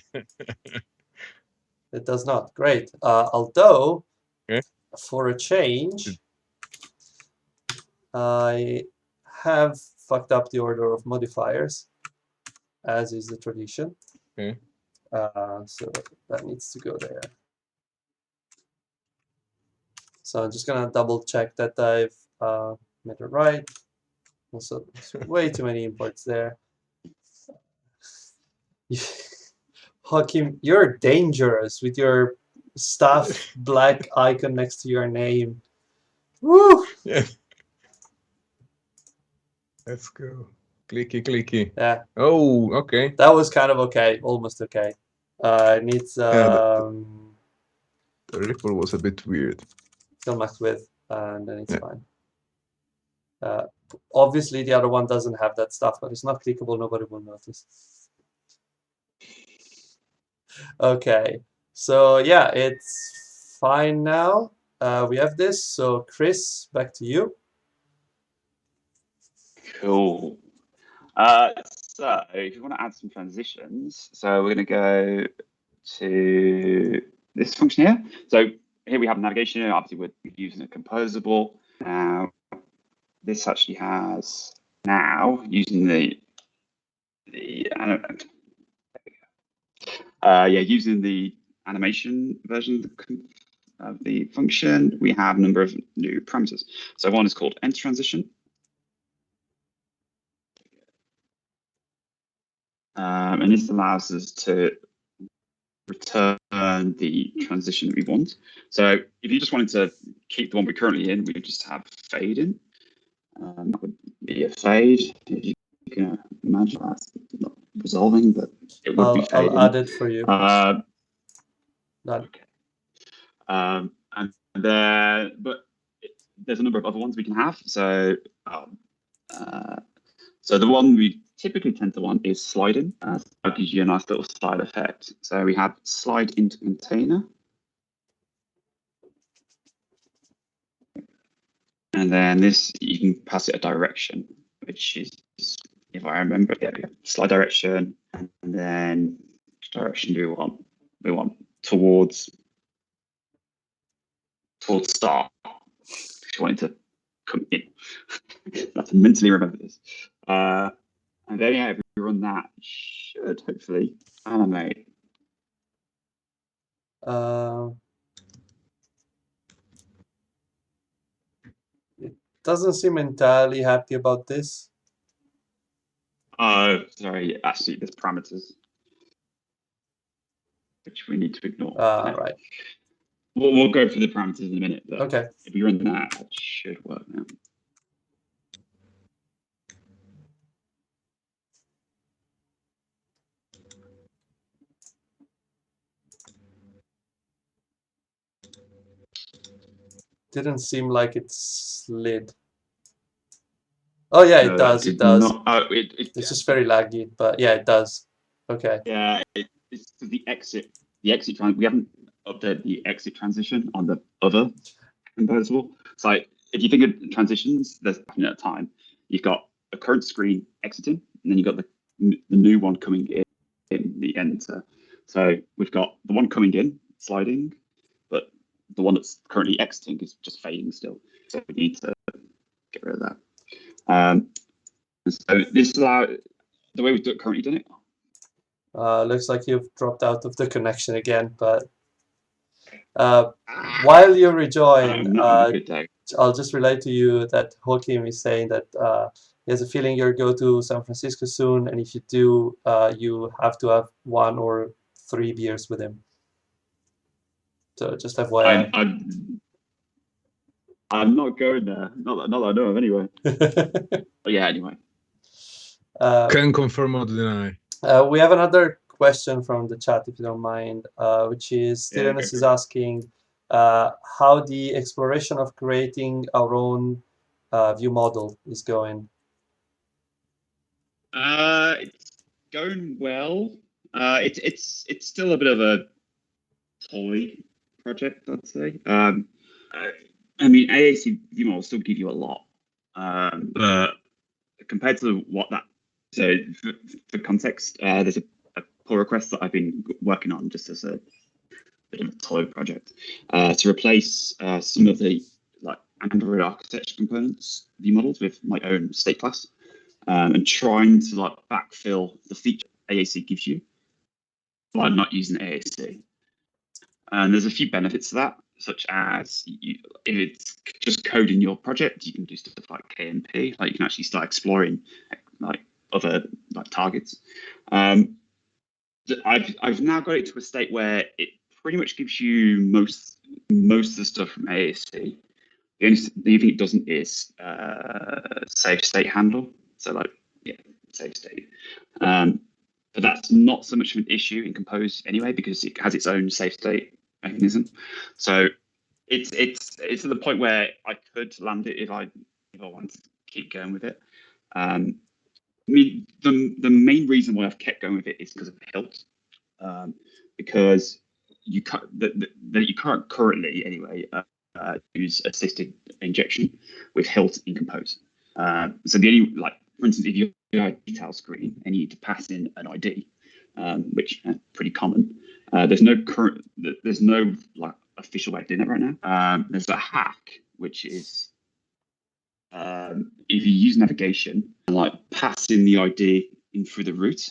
It does not. Great. Although, for a change, I have fucked up the order of modifiers, as is the tradition. Okay. So that needs to go there. So I'm just gonna double check that I've made it right. Also, there's way too many imports there. Hakim, you're dangerous with your staff black icon next to your name. Woo! Yeah. Let's go. Clicky, clicky. Yeah. Oh, okay. That was kind of okay, almost okay. It needs The ripple was a bit weird. fill max width, and then it's fine. Obviously, the other one doesn't have that stuff, but it's not clickable. Nobody will notice. Okay, so yeah, it's fine now. We have this. So Chris, back to you. Cool. So if you want to add some transitions, so we're going to go to this function here. So here we have navigation. Obviously, we're using a composable. Now, this actually has using using the animation version of the function, we have a number of new parameters. So one is called enter transition. And this allows us to return the transition that we want. So if you just wanted to keep the one we're currently in, we could just have fade in. That would be a fade. If you can imagine, that's not resolving, but it would be fade. I'll add it for you. Okay. And there, but there's a number of other ones we can have. So, so the one we typically tend to want is sliding. That gives you a nice little slide effect. So we have slide into container. And then this, you can pass it a direction, which is, if I remember, slide direction, and then which direction do we want? We want towards start. If you wanted to come in, I have to mentally remember this. And then if we run that, it should hopefully animate. It doesn't seem entirely happy about this. Oh, sorry. Actually, there's parameters which we need to ignore. Right. We'll go through the parameters in a minute. But okay. If you run that, it should work now. Didn't seem like it slid. Oh yeah, it does. It does. It's just very laggy, but yeah, it does. Okay. Yeah, it's the exit. The exit we haven't updated the exit transition on the other composable. It's like if you think of transitions, there's happening at a time. You've got a current screen exiting, and then you've got the new one coming in the enter. So we've got the one coming in sliding, but the one that's currently exiting is just fading still. So we need to get rid of that. So this allows the way we've currently done it. Looks like you've dropped out of the connection again, but while you rejoin, I'll just relay to you that Joachim is saying that he has a feeling you'll go to San Francisco soon, and if you do, you have to have 1 or 3 beers with him. So just FYI. I'm not going there. Not that I know of anyway. But yeah, anyway. Can confirm or deny. We have another question from the chat, if you don't mind, which is Stylianus is asking how the exploration of creating our own view model is going. It's going well. It's still a bit of a toy project, I'd say. I mean, AAC view models still give you a lot, but compared to what that. So for context, there's a pull request that I've been working on just as a bit of a toy project to replace some of the like Android architecture components view models with my own state class, and trying to like backfill the feature AAC gives you by not using AAC. And there's a few benefits to that, such as if it's just code in your project, you can do stuff like KMP, like you can actually start exploring like other like targets. I've now got it to a state where it pretty much gives you most of the stuff from AAC. The only thing it doesn't is save state handle. So like save state. But that's not so much of an issue in Compose anyway, because it has its own save state mechanism. So it's to the point where I could land it if I wanted to keep going with it. I mean, the main reason why I've kept going with it is because of Hilt, because you can't currently anyway use assisted injection with Hilt in Compose. So the only for instance, if you have a detail screen and you need to pass in an ID, which is pretty common, there's no official way of doing it right now. There's a hack which is if you use navigation and pass in the ID in through the route,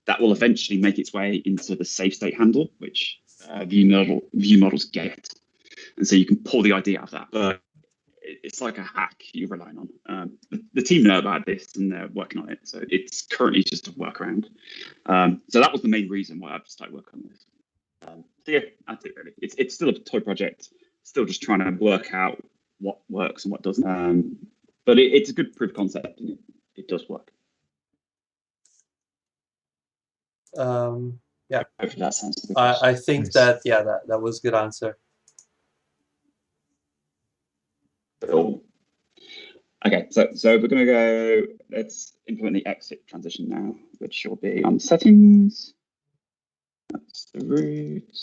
that will eventually make its way into the save state handle, which view models get, and so you can pull the ID out of that. But it's like a hack you're relying on. The team know about this and they're working on it, so it's currently just a workaround. So that was the main reason why I've started working on this. So yeah, that's it really. It's still a toy project, still just trying to work out what works and what doesn't. But it's a good proof of concept and it does work. Yeah, hopefully that sounds good. I think that that was a good answer. Cool. Okay, so we're going to go, let's implement the exit transition now, which will be on settings. That's the root.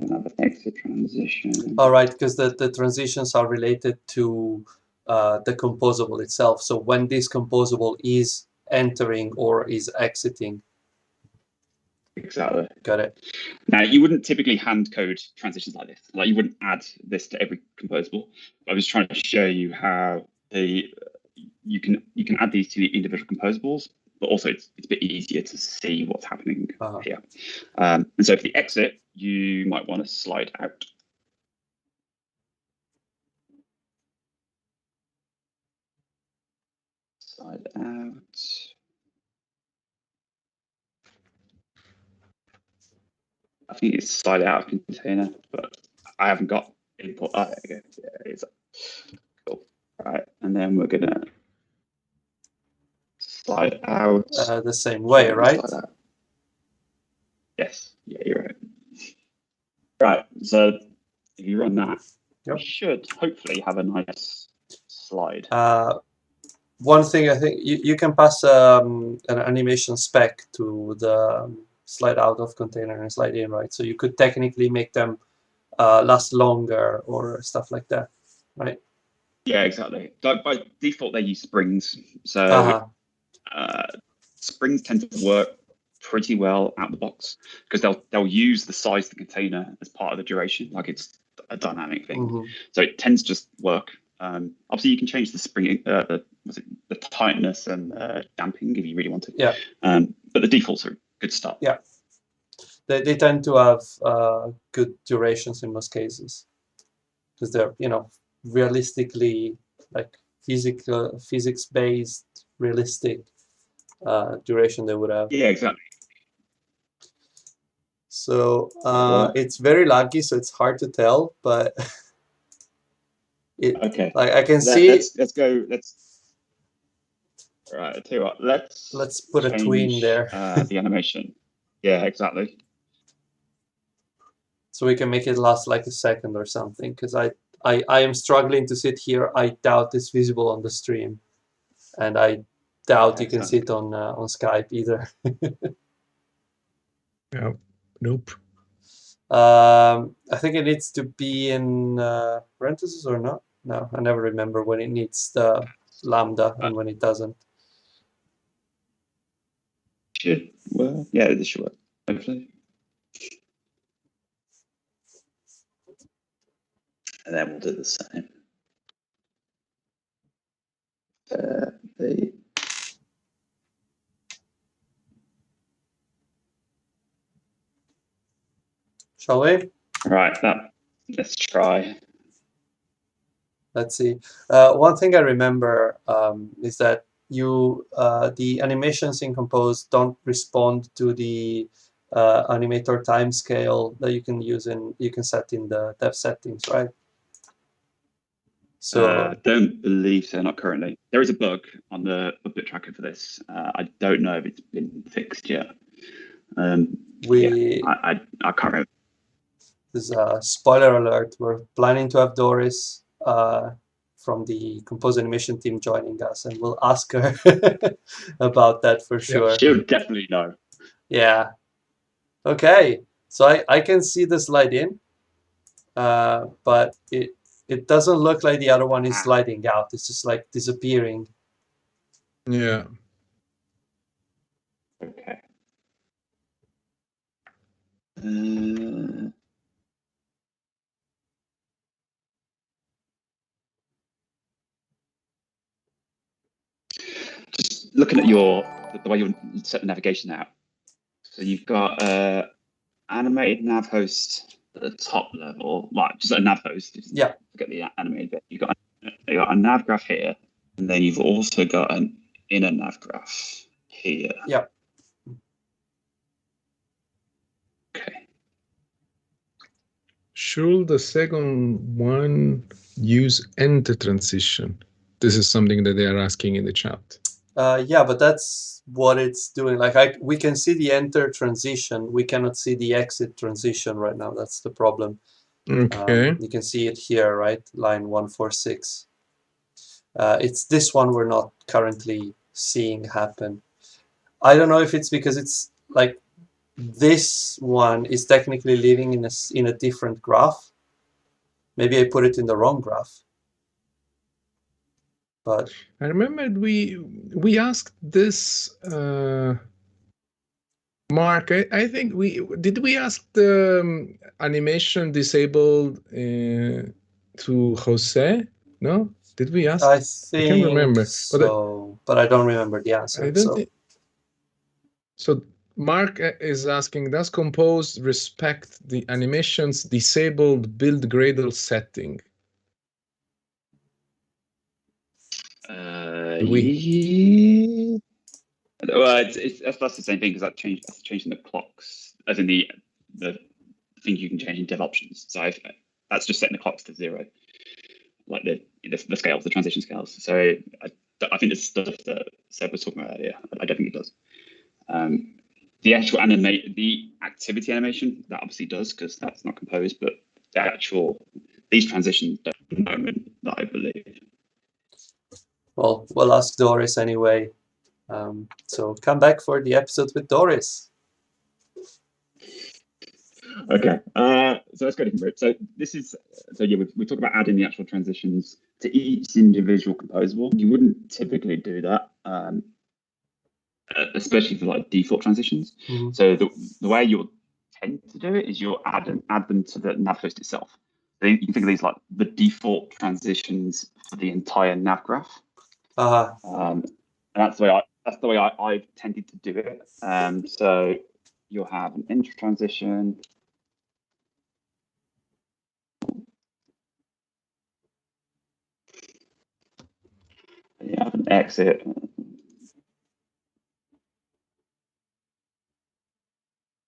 Another exit transition. All right, because the transitions are related to the composable itself. So when this composable is entering or is exiting. Exactly. Got it. Now, you wouldn't typically hand code transitions like this. Like you wouldn't add this to every composable. I was trying to show you how you can add these to the individual composables, but also it's a bit easier to see what's happening here. And so for the exit, you might want to slide out. Slide out. I think it's slide out of container, but I haven't got input. Oh, there we go. Yeah, it's cool. Right, and then we're gonna slide out the same way, right? Yes. Yeah, you're right. Right. So if you run that, yep, you should hopefully have a nice slide. One thing I think you can pass an animation spec to the slide out of container and slide in, right? So you could technically make them last longer or stuff like that, right? Yeah, exactly. By default, they use springs. So springs tend to work pretty well out the box because they'll use the size of the container as part of the duration, like it's a dynamic thing. So it tends to just work. Obviously, you can change the spring, the tightness and damping if you really want to. Yeah. But the defaults are a good start. Yeah. They tend to have good durations in most cases because they're, realistically like physics-based, realistic duration they would have. Yeah, exactly. So it's very laggy, so it's hard to tell, but okay. Like I can see. Let's go. Right. I tell you what. Let's put a tween there. The animation. Yeah, exactly. So we can make it last like a second or something, because I am struggling to sit here. I doubt it's visible on the stream, and I doubt you can see it on Skype either. Yeah. Nope. I think it needs to be in parentheses or not. No, I never remember when it needs the lambda and when it doesn't. Should work. Yeah, this should work. Hopefully. And then we'll do the same. Shall we? Right. Let's try. Let's see. One thing I remember is that the animations in Compose don't respond to the animator timescale that you can set in the dev settings, right? So I don't believe so, not currently. There is a bug on the bit tracker for this. I don't know if it's been fixed yet. I can't remember. There's a spoiler alert. We're planning to have Doris from the Compose animation team joining us, and we'll ask her about that for sure. Yeah, she'll definitely know. Yeah. Okay. So I can see the slide in, but it doesn't look like the other one is sliding out. It's just like disappearing. Yeah. Okay. Just looking at the way you set the navigation out. So you've got animated nav host at the top level, like just a nav host. Yeah. Forget the animated bit. You've got a nav graph here, and then you've also got an inner nav graph here. Yeah. Okay. Should the second one use enter transition? This is something that they are asking in the chat. Yeah, but that's what it's doing. Like we can see the enter transition. We cannot see the exit transition right now. That's the problem. Okay. You can see it here, right? Line 146. It's this one we're not currently seeing happen. I don't know if it's because it's like this one is technically living in a different graph. Maybe I put it in the wrong graph. But I remember we asked this, Mark. I think we ask the animation disabled to Jose? No, did we ask? I think I can't remember. so, but I don't remember the answer. I don't think. So Mark is asking, does Compose respect the animation's disabled build Gradle setting? Well, that's the same thing because that's changing the clocks, as in the thing you can change in dev options. So that's just setting the clocks to 0, like the scales, the transition scales. So I think this stuff that Seb was talking about earlier, I don't think it does. The actual the activity animation, that obviously does because that's not composed, but these transitions don't at the moment, that I believe. Well, we'll ask Doris anyway. So come back for the episode with Doris. Okay. So let's go different route. So this is we talked about adding the actual transitions to each individual composable. You wouldn't typically do that, especially for like default transitions. Mm-hmm. So the way you'll tend to do it is you'll add them to the nav host itself. So you can think of these like the default transitions for the entire nav graph. And that's the way I've tended to do it. So you'll have an enter transition. And you have an exit.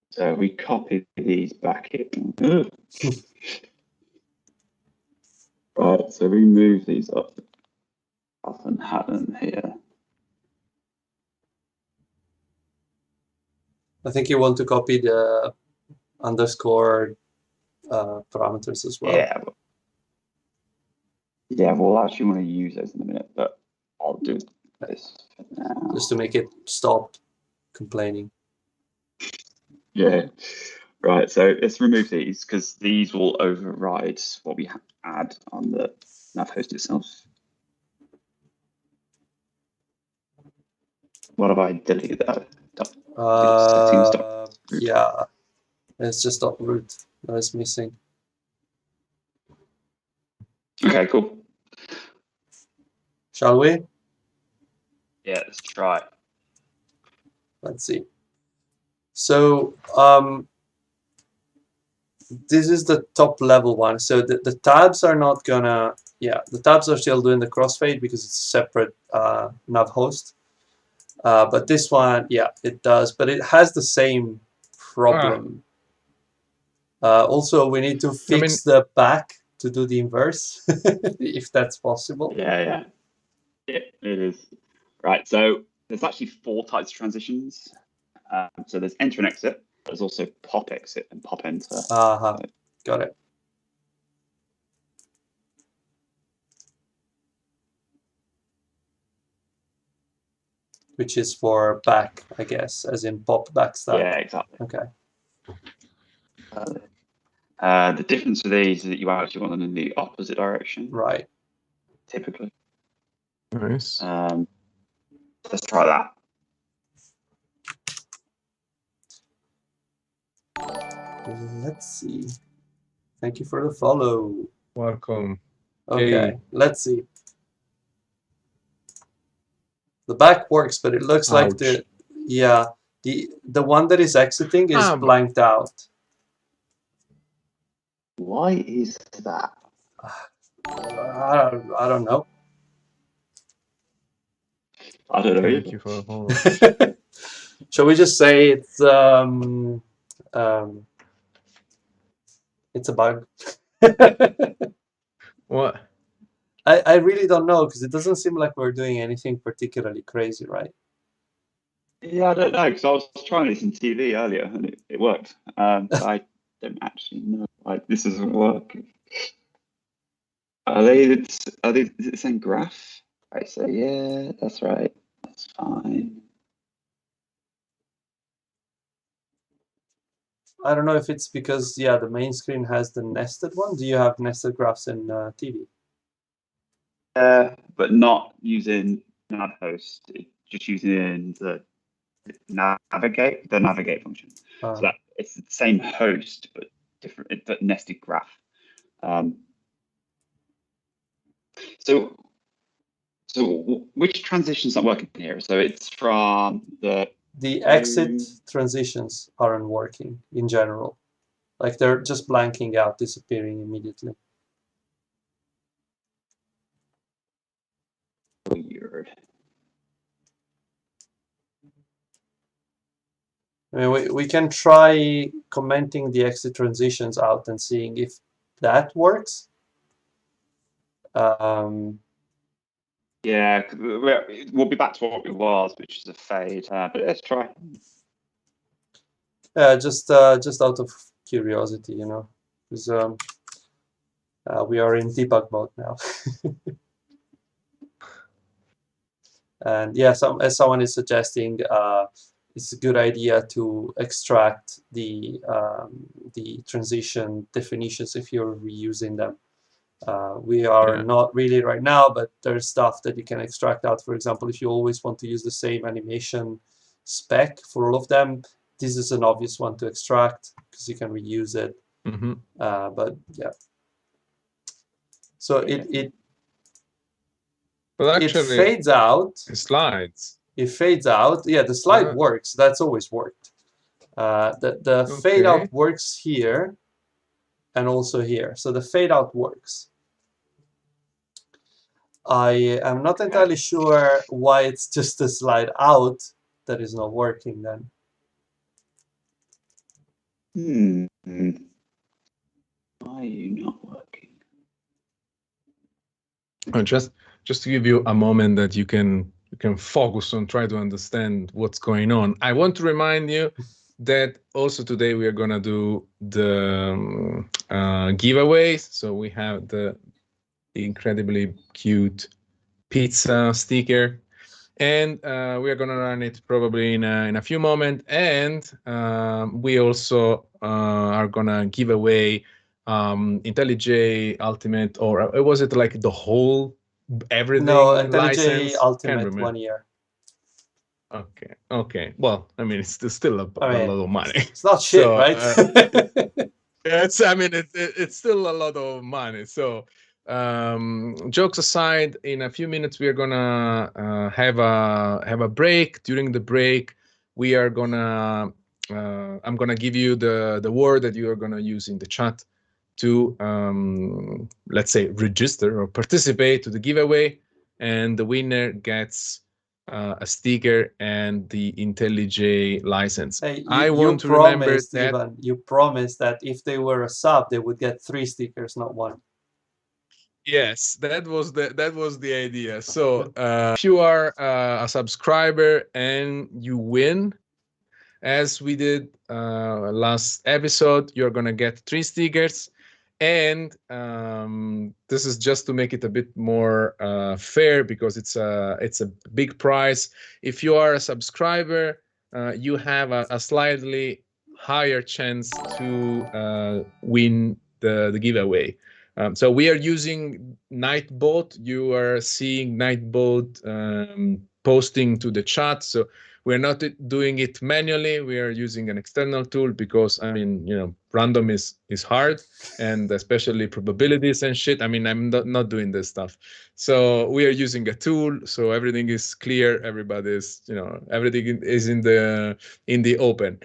So we copy these back in. Right, so we move these up and have them here. I think you want to copy the underscore parameters as well. Yeah, we'll actually want to use those in a minute, but I'll do this for now. Just to make it stop complaining. Yeah. Right, so let's remove these because these will override what we add on the nav host itself. What have I deleted that? Yeah, it's just .root that is missing. Okay, cool. Shall we? Yeah, let's try. Let's see. So this is the top level one. So the tabs are not gonna, the tabs are still doing the crossfade because it's a separate nav host. But this one, it does, but it has the same problem. Also, we need to fix the back to do the inverse, if that's possible. Yeah, it is. Right, so there's actually 4 types of transitions. So there's enter and exit. There's also pop exit and pop enter. Got it. Which is for back, I guess, as in pop backstack. Yeah, exactly. Okay. The difference with these is that you actually want them in the opposite direction. Right. Typically. Nice. Let's try that. Let's see. Thank you for the follow. Welcome. Okay, Hey. let's see. The back works, but it looks like the one that is exiting is blanked out. Why is that? I don't know. I don't know. Thank you for the follow. Shall we just say it's a bug? What? I really don't know because it doesn't seem like we're doing anything particularly crazy, right? Yeah, I don't know because I was trying this in TV earlier and it worked. But I don't actually know why this isn't working. Are they the same graph? Right, so yeah, that's right. That's fine. I don't know if it's because the main screen has the nested one. Do you have nested graphs in TV? But not using nav host, just using the navigate function. So that it's the same host but different, but nested graph. So which transitions not working here? So it's from the exit transitions aren't working in general. Like they're just blanking out, disappearing immediately. Weird. I mean, we can try commenting the exit transitions out and seeing if that works. Yeah, we'll be back to what it was, which is a fade. But let's try. Yeah, just out of curiosity, because we are in debug mode now. And as someone is suggesting, it's a good idea to extract the transition definitions if you're reusing them. We are not really right now, but there's stuff that you can extract out. For example, if you always want to use the same animation spec for all of them, this is an obvious one to extract because you can reuse it. But yeah, so it fades out. Slides. It fades out. Yeah, the slide works. That's always worked. The fade out works here and also here. So the fade out works. I am not entirely sure why it's just the slide out that is not working then. Why are you not working? Just to give you a moment that you can focus on, try to understand what's going on. I want to remind you that also today we are gonna do the giveaways. So we have the incredibly cute pizza sticker, and we are gonna run it probably in a few moments. And we also are gonna give away IntelliJ Ultimate, or was it like the whole everything? No, IntelliJ license? Ultimate 1 year. Okay. Well, I mean, it's still a lot of money. It's not shit, So, right? it's still a lot of money. So, jokes aside, in a few minutes we are gonna have a break. During the break, we are gonna I'm gonna give you the word that you are gonna use in the chat to let's say register or participate to the giveaway, and the winner gets a sticker and the IntelliJ license. I want to remember that Ivan, you promised that if they were a sub, they would get 3 stickers, not 1. Yes, that was the idea. So if you are a subscriber and you win, as we did last episode, you're gonna get 3 stickers. And this is just to make it a bit more fair, because it's a big prize. If you are a subscriber, you have a slightly higher chance to win the giveaway. So we are using Nightbot. You are seeing Nightbot posting to the chat. So we're not doing it manually. We are using an external tool because, I mean, random is hard, and especially probabilities and shit. I mean, I'm not doing this stuff. So we are using a tool. So everything is clear. Everybody's, everything is in the open.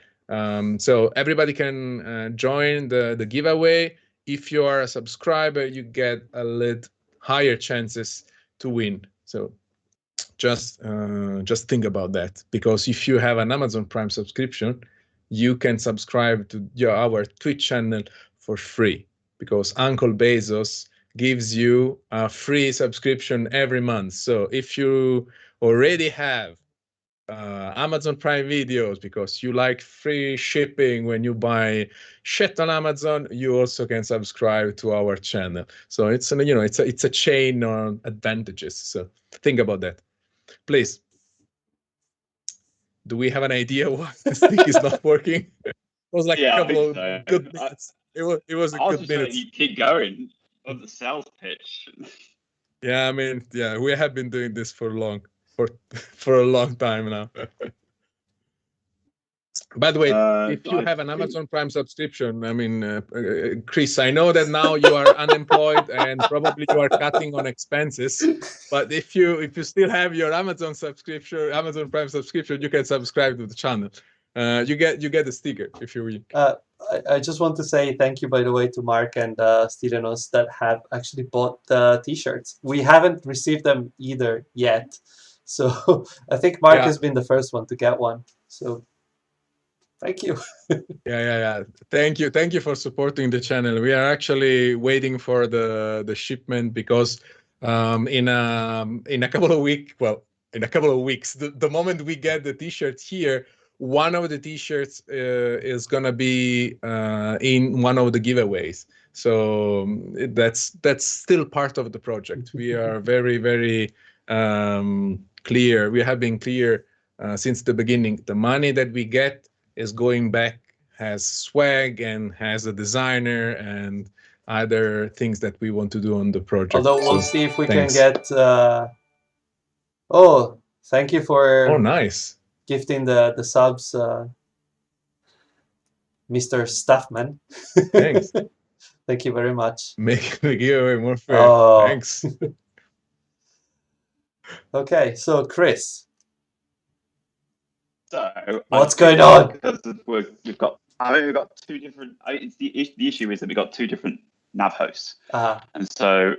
So everybody can join the giveaway. If you are a subscriber, you get a little higher chances to win. So just think about that, because if you have an Amazon Prime subscription, you can subscribe to our Twitch channel for free, because Uncle Bezos gives you a free subscription every month. So if you already have Amazon Prime videos because you like free shipping when you buy shit on Amazon, you also can subscribe to our channel. So it's a chain of advantages. So think about that, please. Do we have an idea why this thing is not working? It was like a couple of good minutes. It was a good minute. You keep going on the sales pitch. Yeah, I mean, yeah, we have been doing this for a long time now. By the way, if you have an Amazon Prime subscription, I mean, Chris, I know that now you are unemployed and probably you are cutting on expenses. But if you still have your Amazon Prime subscription, you can subscribe to the channel. You get a sticker if you win. I just want to say thank you, by the way, to Mark and Stylianos that have actually bought the T-shirts. We haven't received them either yet, so I think Mark has been the first one to get one. So thank you. Yeah. Thank you for supporting the channel. We are actually waiting for the shipment, because in a couple of weeks, the moment we get the T-shirts here, one of the T-shirts is gonna be in one of the giveaways. So that's still part of the project. We are very, very clear. We have been clear since the beginning. The money that we get is going back, has swag and has a designer and other things that we want to do on the project. Although we'll see if we can get. Oh, thank you for nice gifting the subs, Mr. Staffman. Thanks. Thank you very much. Make the giveaway more fair. Oh. Thanks. Okay, so Chris. So what's going on? Because we've got two different. The issue is that we've got two different nav hosts, and so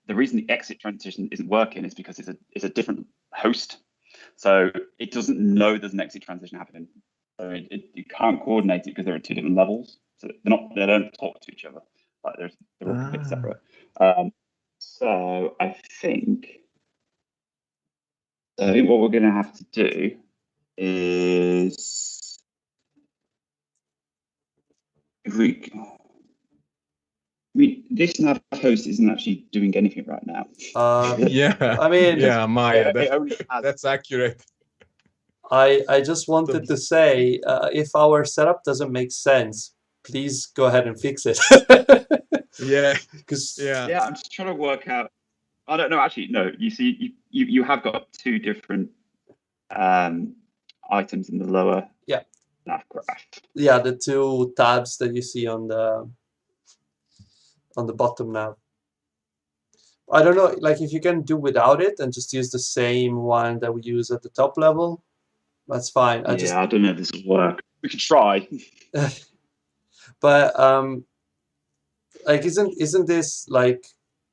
the reason the exit transition isn't working is because it's a different host, so it doesn't know there's an exit transition happening. So you can't coordinate it because they're at two different levels. So they don't talk to each other. Like they're all completely separate. So I think what we're going to have to do is this nav host isn't actually doing anything right now. Yeah. I mean, yeah, Maya, that's accurate. I just wanted to say, if our setup doesn't make sense, please go ahead and fix it. Yeah. I'm just trying to work out. I don't know. Actually, no. You see, you have got two different items in the lower nav graph. Yeah, the two tabs that you see on the bottom nav. I don't know, like if you can do without it and just use the same one that we use at the top level, that's fine. I don't know if this will work. We could try. But like isn't this like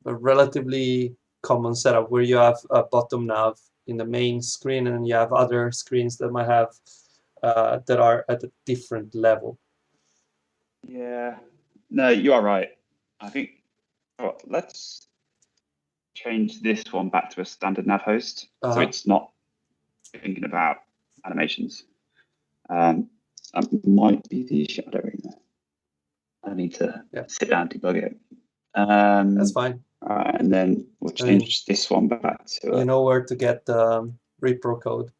a relatively common setup where you have a bottom nav in the main screen and you have other screens that might have that are at a different level? Yeah. No, you are right. I think let's change this one back to a standard nav host, so it's not thinking about animations. That might be the issue. I don't really know. I need to sit down and debug it. That's fine. All right, and then we'll change this one back to. You know where to get the repro code.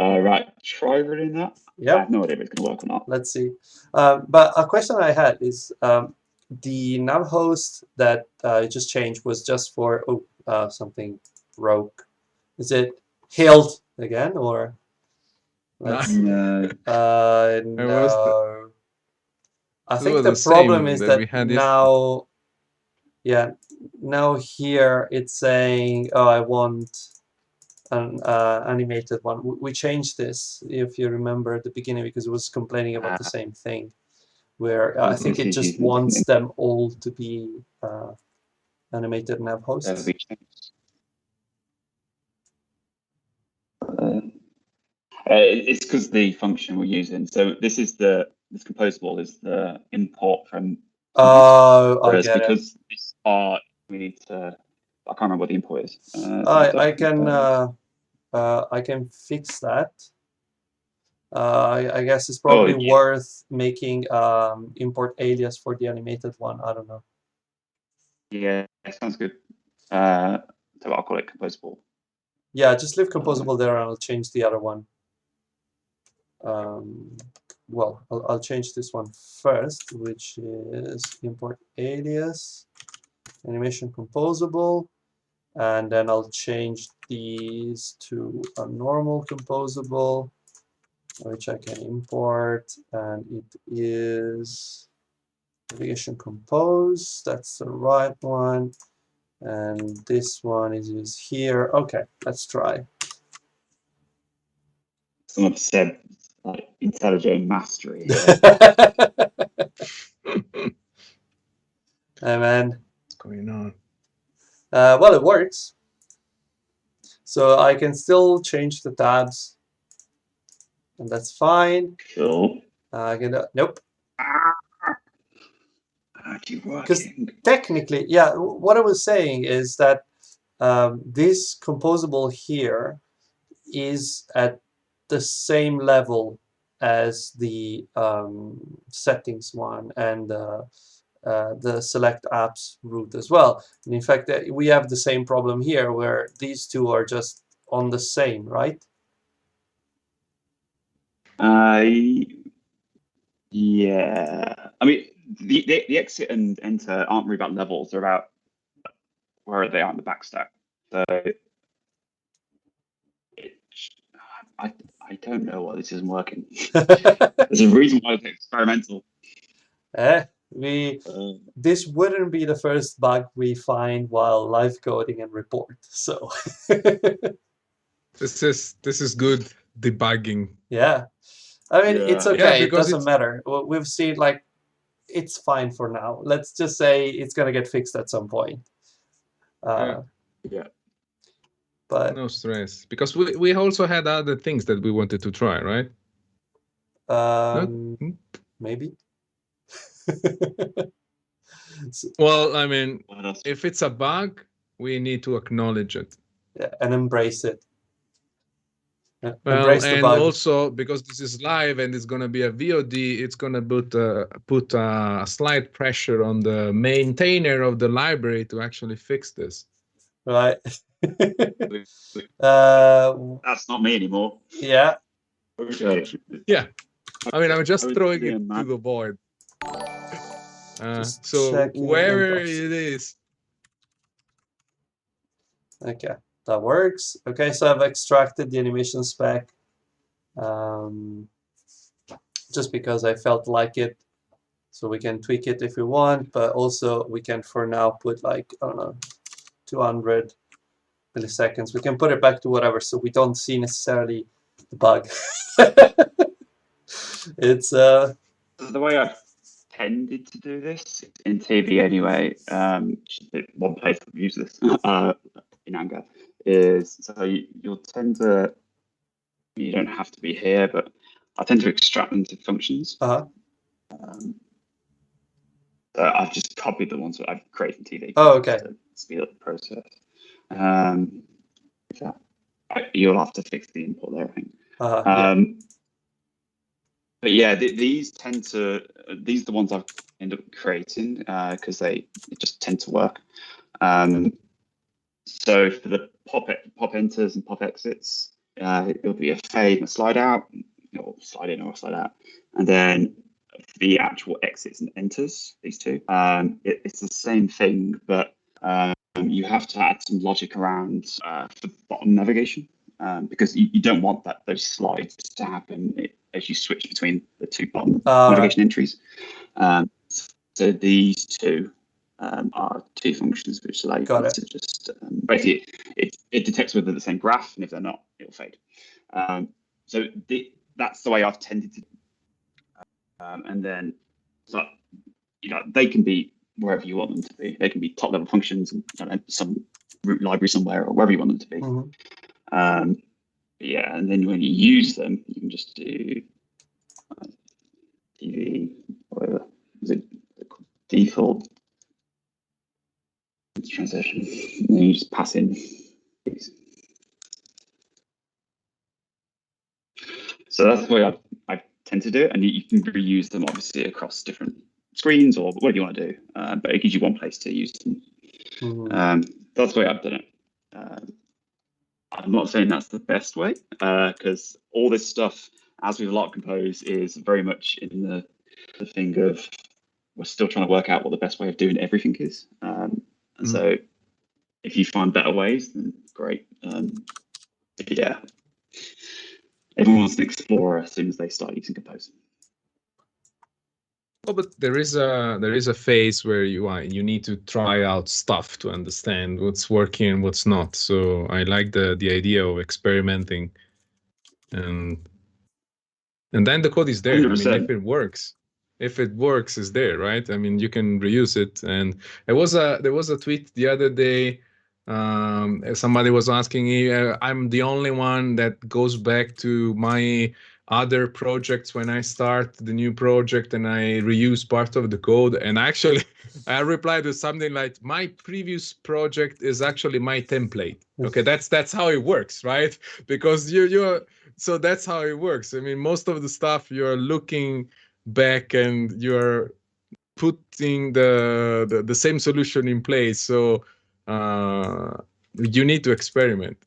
Right, try running that. Yeah. I have no idea if it's going to work or not. Let's see. But a question I had is the nav host that you just changed was just for something broke. Is it Hilt again or? No. No. I think the problem is that now, now here it's saying, oh, I want an animated one. We changed this, if you remember at the beginning, because it was complaining about the same thing, where I think it just wants them all to be animated nav hosts. It's because the function we're using. So this composable is the import from. Oh, I get it. Because this we need to. I can't remember what the import is. I can fix that. I guess it's probably worth making import alias for the animated one. I don't know. Yeah, sounds good. So I'll call it composable. Yeah, just leave composable there, and I'll change the other one. Well, I'll change this one first, which is import alias animation composable, and then I'll change these to a normal composable, which I can import, and it is navigation compose. That's the right one, and this one is here. Okay, let's try. Someone said like intelligent mastery. Hey man, what's going on? Well, it works. So I can still change the tabs, and that's fine. Cool. I can nope. Because technically, yeah, what I was saying is that this composable here is at the same level as the settings one and the select apps route as well. And in fact, we have the same problem here where these two are just on the same, right? Yeah. I mean, the exit and enter aren't really about levels. They're about where they are in the backstack. So I don't know why this isn't working. There's a reason why it's experimental. This wouldn't be the first bug we find while live coding and report. So this is good debugging. Yeah, I mean, it's okay. It doesn't matter. We've seen, like, it's fine for now. Let's just say it's gonna get fixed at some point. Yeah. But no stress, because we also had other things that we wanted to try, right? Maybe. Well, I mean, if it's a bug, we need to acknowledge it. Yeah, and embrace it. Well, and also because this is live and it's going to be a VOD, it's going to put a slight pressure on the maintainer of the library to actually fix this. Right. That's not me anymore. Yeah. Okay. Yeah. I mean, I'm just throwing it to the void. So where it is. Okay, that works. Okay, so I've extracted the animation spec just because I felt like it. So we can tweak it if we want, but also we can for now put, like, I don't know, 200 milliseconds. We can put it back to whatever, so we don't see necessarily the bug. It's the way I've tended to do this in TV anyway. One place I've used this in Anger is, so you'll tend to, you don't have to be here, but I tend to extract them to functions. So I've just copied the ones that I've created in TV. Oh, okay. To speed up the process. You'll have to fix the import there, I think. Yeah. But yeah, these are the ones I've ended up creating because they just tend to work. So for the pop enters and pop exits, it'll be a fade and a slide out, or slide in or slide out. And then for the actual exits and enters, these two, it's the same thing, but you have to add some logic around for bottom navigation because you don't want those slides to happen as you switch between the two bottom navigation entries. So these two are two functions which allow you to just basically it detects whether they're the same graph, and if they're not, it'll fade. So that's the way I've tended to. And then, so they can be wherever you want them to be. They can be top level functions, and some root library somewhere, or wherever you want them to be. Yeah, and then when you use them, you can just do TV, whatever. Is it default transition? And then you just pass in these. So that's the way I tend to do it, and you can reuse them obviously across different screens or whatever you want to do, but it gives you one place to use them. That's the way I've done it. I'm not saying that's the best way because all this stuff, as with a lot of Compose, is very much in the thing of we're still trying to work out what the best way of doing everything is. And so if you find better ways, then great. Yeah, everyone's an explorer as soon as they start using Compose. Oh, but there is a phase where you need to try out stuff to understand what's working and what's not. So I like the idea of experimenting, and then the code is there. 100%. I mean, if it works, it's there, right? I mean, you can reuse it. And there was a tweet the other day. Somebody was asking me, I'm the only one that goes back to my other projects when I start the new project and I reuse part of the code. And actually, I replied with something like, my previous project is actually my template. Okay, that's how it works, right? Because so that's how it works. I mean, most of the stuff you're looking back and you're putting the same solution in place. So you need to experiment.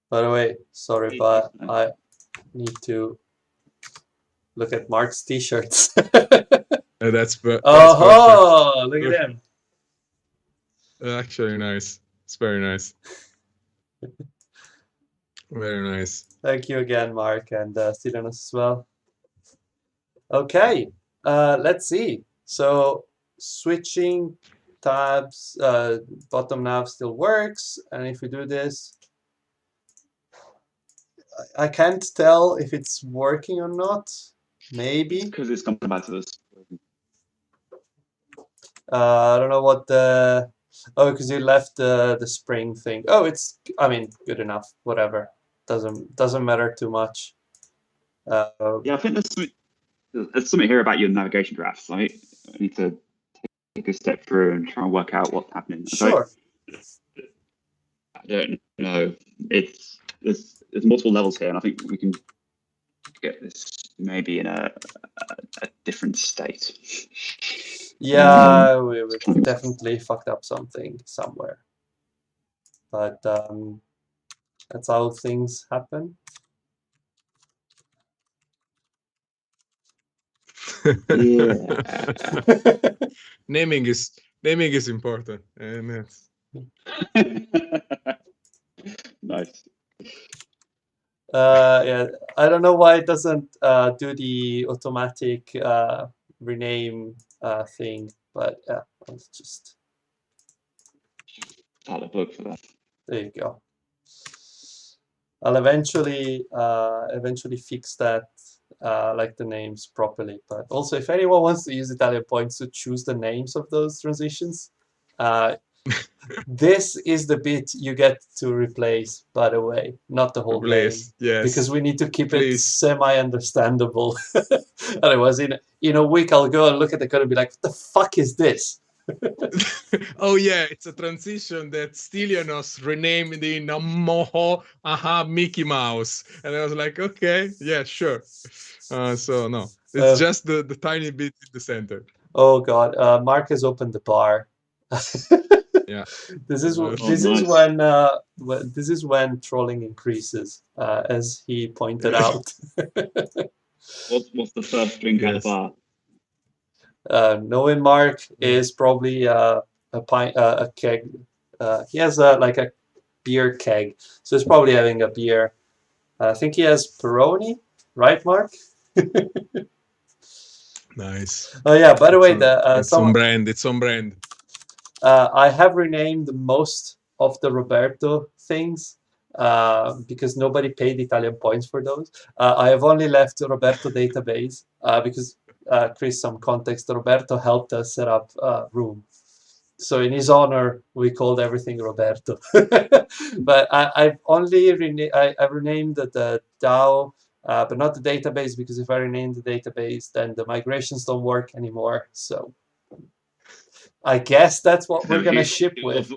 By the way, sorry, but I need to look at Mark's t-shirts. That's perfect. Oh, look at him. Actually nice. It's very nice. Very nice. Thank you again, Mark, and Stylianos as well. Okay, let's see. So switching tabs, bottom nav still works, and if we do this, I can't tell if it's working or not. Maybe because it's come back to this. I don't know what the because you left the spring thing. Oh, it's I mean good enough. Whatever, doesn't matter too much. Yeah, I think there's something here about your navigation graphs. I need to take a step through and try and work out what's happening. Sure. I don't know. There's multiple levels here, and I think we can get this maybe in a different state. Yeah, we definitely fucked up something somewhere, but that's how things happen. Yeah. naming is important, and that's nice. Yeah, I don't know why it doesn't do the automatic rename thing, but yeah, let's just Start a book for that. there you go. I'll eventually fix that, like the names properly. But also, if anyone wants to use Italian points to choose the names of those transitions, this is the bit you get to replace, by the way, not the whole name. Yes. Because we need to keep it semi-understandable. Otherwise, in a week, I'll go and look at the code and be like, what the fuck is this? Oh yeah, it's a transition that Stylianos renamed in Moho Aha Mickey Mouse, and I was like, okay, yeah, sure. So no, it's just the tiny bit in the center. Oh god, Mark has opened the bar. Yeah, this is when trolling increases, as he pointed out. What's the first drink at the bar? Knowing Mark is probably a keg. He has like a beer keg, so he's probably having a beer. I think he has Peroni, right, Mark? Nice. Oh yeah. By the way, it's on brand. It's on brand. I have renamed most of the Roberto things because nobody paid Italian points for those. I have only left the Roberto database because Chris, some context, Roberto helped us set up Room. So in his honor, we called everything Roberto. But I've only I've renamed the DAO, but not the database, because if I rename the database, then the migrations don't work anymore. So I guess that's what we're gonna ship with.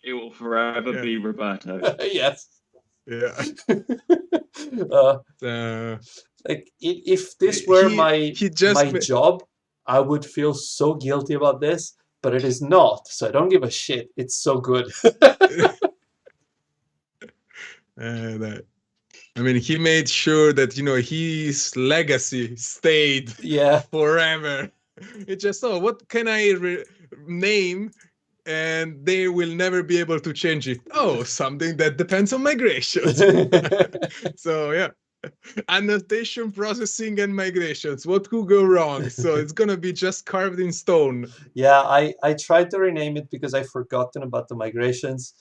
It will forever be Roberto. Yes. Yeah. Like if this were my job, I would feel so guilty about this, but it is not. So I don't give a shit. It's so good. I mean, he made sure that his legacy stayed forever. It's just, what can I name, and they will never be able to change it? Oh, something that depends on migrations. So yeah, annotation, processing, and migrations. What could go wrong? So it's gonna be just carved in stone. Yeah, I tried to rename it because I've forgotten about the migrations,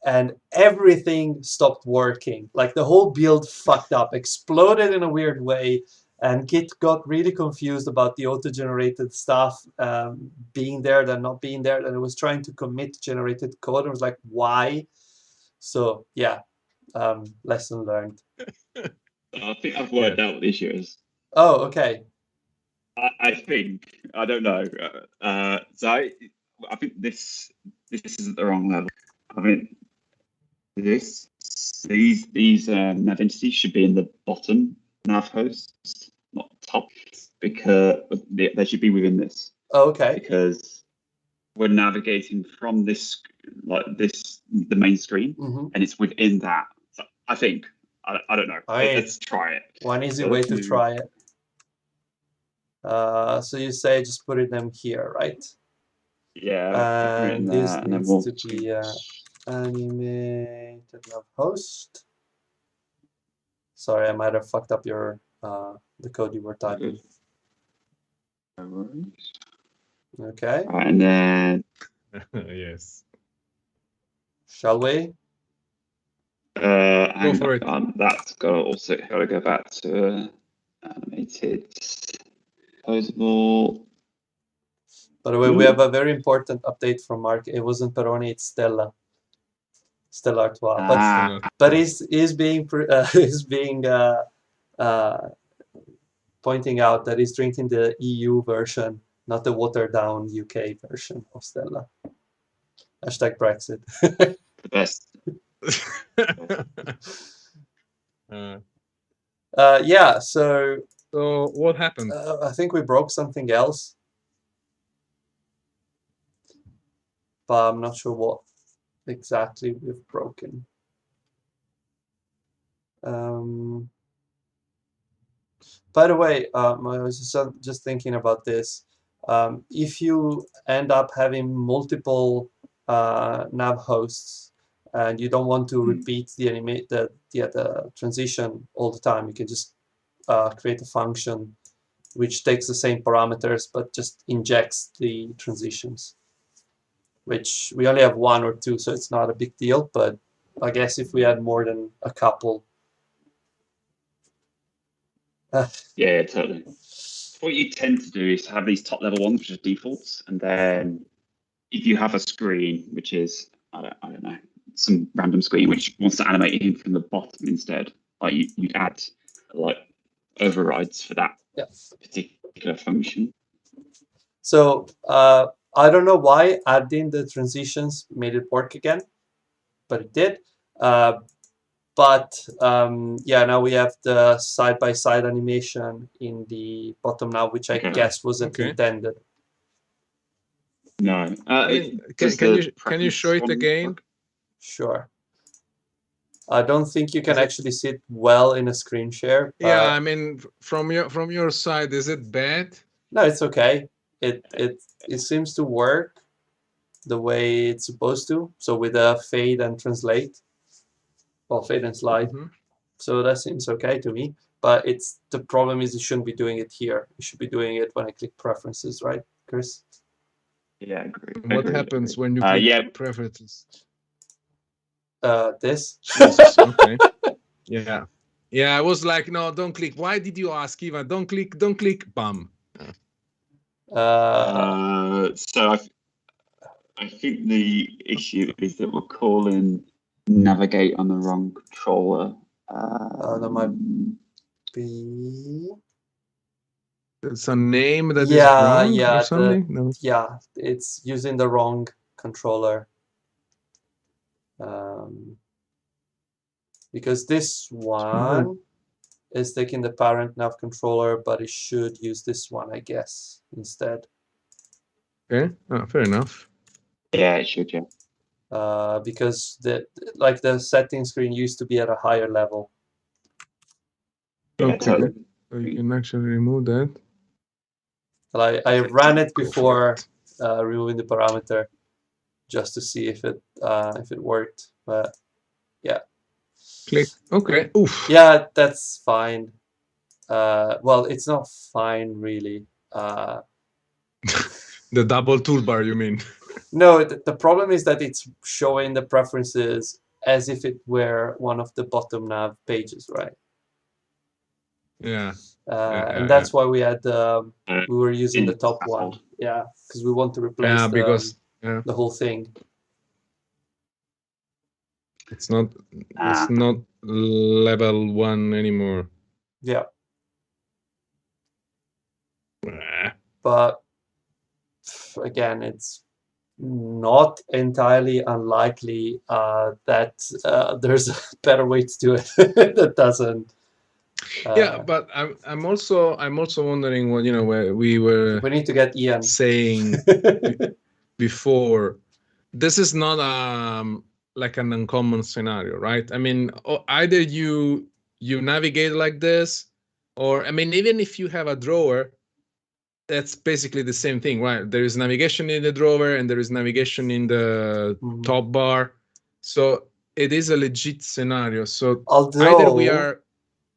and everything stopped working. Like the whole build fucked up, exploded in a weird way, and Git got really confused about the auto-generated stuff being there, then not being there, and it was trying to commit generated code, and was like, why? So yeah, lesson learned. I think I've worked out what the issue is. Oh, okay. I think, I don't know. So I think this isn't the wrong level. I think these nav entities should be in the bottom nav host, not top, because they should be within this. Okay. Because we're navigating from this the main screen, Mhm. and it's within that. So I think I don't know. Let's try it. One easy So way let's to move. try it. So you say just put them here, right? Yeah, put it in And there, this and then needs we'll to be animated nav host. Sorry, I might have fucked up your the code you were typing. No worries. Okay. Right, and then Yes. Go Go for it. That's got to go back to animated composable. By the way, we have a very important update from Mark. It wasn't Peroni, it's Stella. Stella Artois. But he's being pointing out that he's drinking the EU version, not the watered down UK version of Stella. Hashtag Brexit. The best. Yeah, so what happened? I think we broke something else, but I'm not sure what exactly we've broken. By the way, I was just thinking about this. If you end up having multiple nav hosts and you don't want to repeat the transition all the time, you can just create a function which takes the same parameters but just injects the transitions, which we only have one or two, so it's not a big deal. But I guess if we had more than a couple, Yeah, totally. What you tend to do is have these top level ones, which are defaults, and then if you have a screen which is I don't know, some random screen which wants to animate in from the bottom instead, like you'd add like overrides for that particular function. So I don't know why adding the transitions made it work again, but it did. Yeah, now we have the side-by-side animation in the bottom now, which I guess wasn't intended. No. Can you show it again? Sure. I don't think you can actually see it well in a screen share. Yeah, I mean, from your side, is it bad? No, it's okay. It seems to work the way it's supposed to. So with a fade and translate, well, fade and slide. So that seems okay to me. But the problem is you shouldn't be doing it here. You should be doing it when I click preferences, right, Chris? Yeah, agree. What happens when you click preferences? This. Jesus, okay. Yeah. Yeah, I was like, no, don't click. Why did you ask, Ivan? Don't click, bam. So I think the issue is that we're calling navigate on the wrong controller. That might be. It's a name that is wrong or something? No. Yeah, it's using the wrong controller. Because this one is taking the parent nav controller, but it should use this one, I guess, instead. Okay, fair enough. Yeah, it should, yeah. Because the setting screen used to be at a higher level. Okay, so you can actually remove that. I ran it before removing the parameter, just to see if it worked. But yeah. Click. Okay. Oof. Yeah, that's fine. Well, it's not fine really. The double toolbar, you mean? No, the problem is that it's showing the preferences as if it were one of the bottom nav pages, right? Yeah. And that's why we had we were using the top one. Yeah, because we want to replace the whole thing. It's not level 1 anymore. Yeah. But again, it's not entirely unlikely that there's a better way to do it that doesn't. Yeah, but I'm also wondering what where we need to get Ian saying before. This is not like an uncommon scenario, right? I mean, either you navigate like this, or I mean, even if you have a drawer, that's basically the same thing, right? There is navigation in the drawer and there is navigation in the top bar. So it is a legit scenario. So either we are,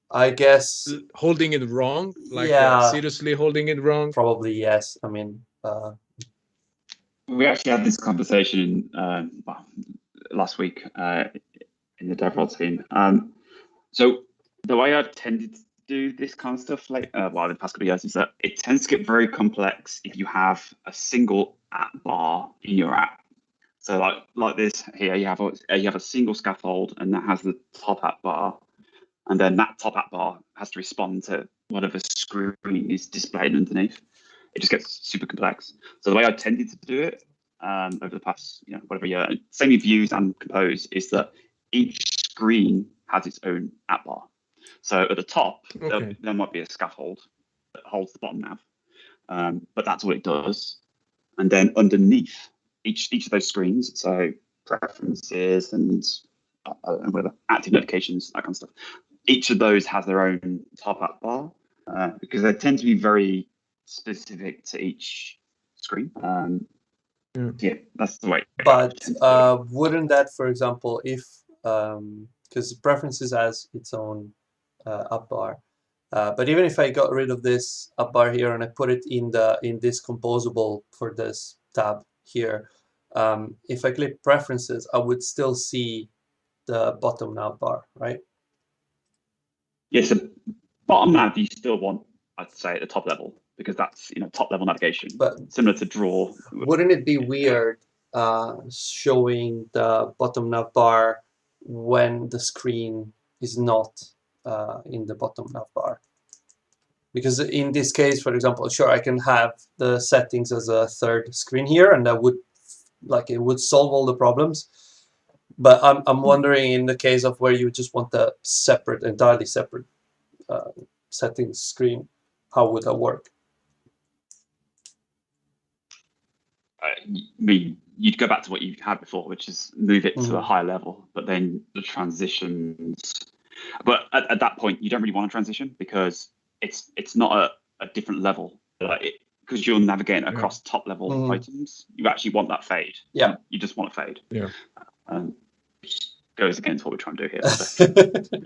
I guess, holding it wrong, like seriously holding it wrong. Probably yes. I mean, we actually had this conversation last week in the DevRel team. So the way I've tended to do this kind of stuff, like in the past couple of years, is that it tends to get very complex if you have a single app bar in your app. So like this here, you have a single scaffold, and that has the top app bar, and then that top app bar has to respond to whatever screen is displayed underneath. It just gets super complex. So the way I tended to do it over the past whatever year, same with Views and Compose, is that each screen has its own app bar. So at the top, there might be a scaffold that holds the bottom nav, but that's what it does. And then underneath each of those screens, so preferences and whatever, active notifications, that kind of stuff, each of those has their own top app bar because they tend to be very specific to each screen. Yeah, that's the way. But wouldn't that, for example, if because preferences has its own up bar, but even if I got rid of this up bar here and I put it in this composable for this tab here, if I click preferences, I would still see the bottom nav bar, right? Yeah, so bottom nav you still want, I'd say, at the top level, because that's top level navigation. But similar to draw. Wouldn't it be weird showing the bottom nav bar when the screen is not in the bottom nav bar? Because in this case, for example, sure, I can have the settings as a third screen here, and that would it would solve all the problems. But I'm wondering, in the case of where you just want the entirely separate settings screen, how would that work? You'd go back to what you had before, which is move it to a higher level, but then the transitions. But at that point, you don't really want to transition because it's not a different level. Because you're navigating across top level items, you actually want that fade. Yeah, you just want a fade. Yeah, which goes against what we're trying to do here.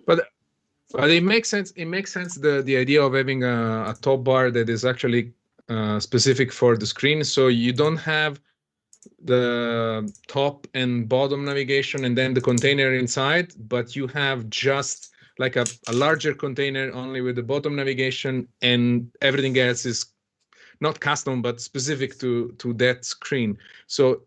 But it makes sense. It makes sense the idea of having a top bar that is actually specific for the screen, so you don't have the top and bottom navigation and then the container inside, but you have just like a larger container only with the bottom navigation, and everything else is not custom but specific to that screen. So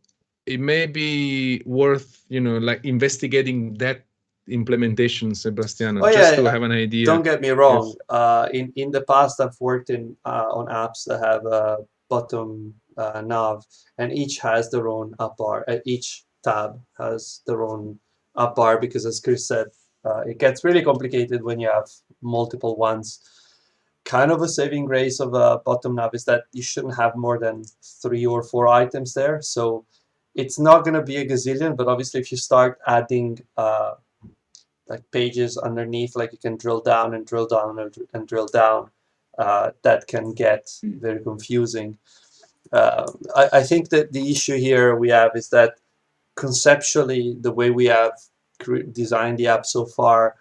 it may be worth investigating that implementation, Sebastiano, just to have an idea. Don't get me wrong. Yes. In the past, I've worked on apps that have a bottom nav, and each has their own up bar. Each tab has their own up bar because, as Chris said, it gets really complicated when you have multiple ones. Kind of a saving grace of a bottom nav is that you shouldn't have more than 3 or 4 items there. So it's not going to be a gazillion, but obviously if you start adding like pages underneath, like you can drill down and drill down and drill down, that can get very confusing. I think that the issue here we have is that conceptually, the way we have designed the app so far,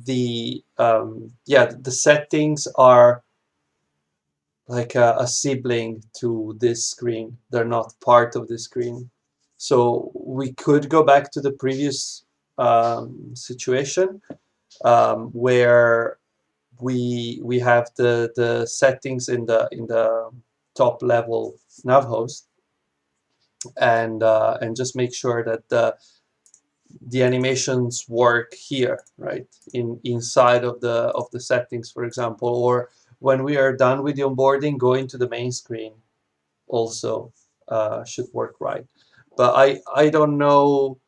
the settings are like a sibling to this screen. They're not part of the screen. So we could go back to the previous situation where we have the settings in the top level nav host, and just make sure that the animations work here, right, inside of the settings, for example, or when we are done with the onboarding, going to the main screen also should work right. But I don't know,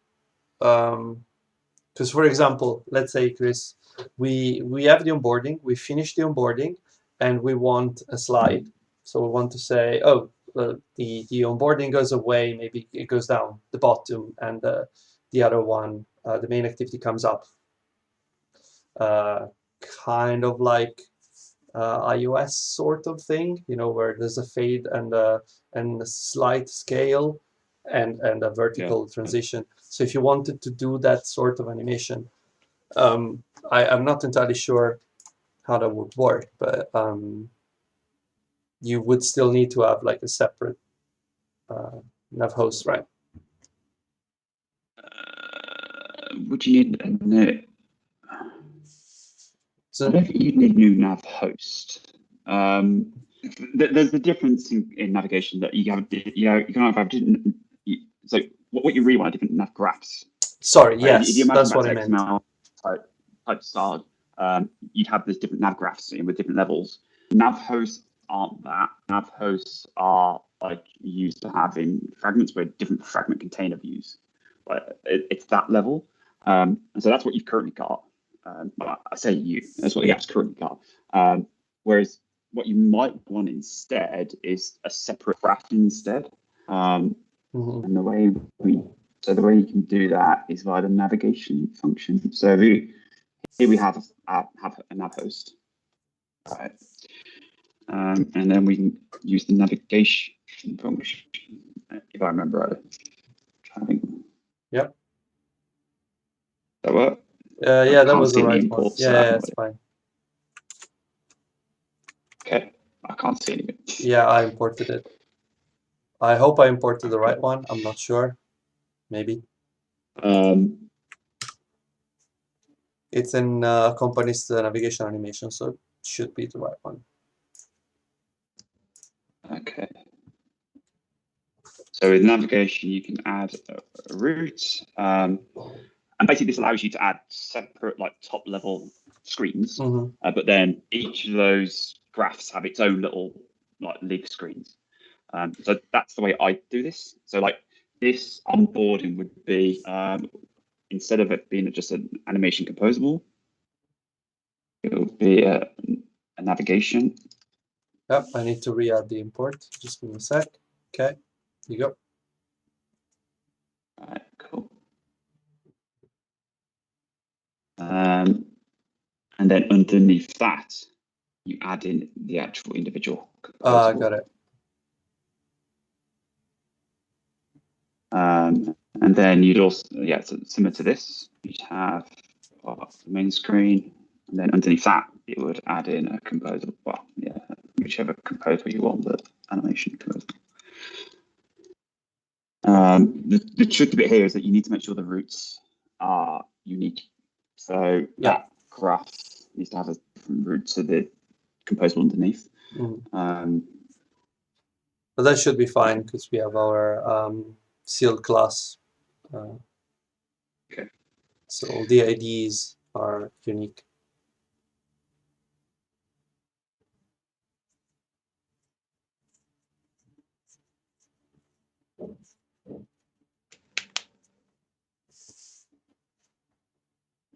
because for example, let's say, Chris, we have the onboarding, we finish the onboarding, and we want a slide. So we want to say, oh, the onboarding goes away, maybe it goes down the bottom, and the other one, the main activity comes up. Kind of like iOS sort of thing, you know, where there's a fade and a slight scale and a vertical transition. So if you wanted to do that sort of animation, I'm not entirely sure how that would work, but you would still need to have like a separate nav host, right? Would you need So I don't think you need a new nav host. There's a difference in navigation that you can have different. So what you really want are different nav graphs. sorry, Right? yes, If you imagine that's back what I to meant. XML type style, you'd have these different nav graphs with different levels. Nav hosts aren't that. Nav hosts are like used to have in fragments where different fragment container views. But it's that level. And so that's what you've currently got. Well, I say you, that's what the app's currently got. Whereas what you might want instead is a separate graph instead. And the way you can do that is via the navigation function. So here we have a nav host, right? And then we can use the navigation function, if I remember right. I'm trying to think. Yep. That work? Yeah, that was the see any right one. imports, Yeah, so yeah, it's fine. Okay, I can't see anything. Yeah, I imported it. I hope I imported the right one. I'm not sure. Maybe. It's in Accompanist navigation animation, so it should be the right one. Okay. So with navigation, you can add a route. And basically, this allows you to add separate, like top-level screens. But then each of those graphs have its own little like leaf screens. So that's the way I do this. So like this onboarding would be instead of it being just an animation composable, it would be a navigation. Yep, I need to re-add the import. Just give me a sec. Okay, here you go. All right, cool. And then underneath that, you add in the actual individual composable. Got it. And then you'd also, so similar to this, you'd have the main screen, and then underneath that, it would add in a composable, whichever composable you want, the animation composable. The tricky bit here is that you need to make sure the roots are unique. So that graph needs to have a different root to the composable underneath. But that should be fine because we have our sealed class. Okay. So the IDs are unique.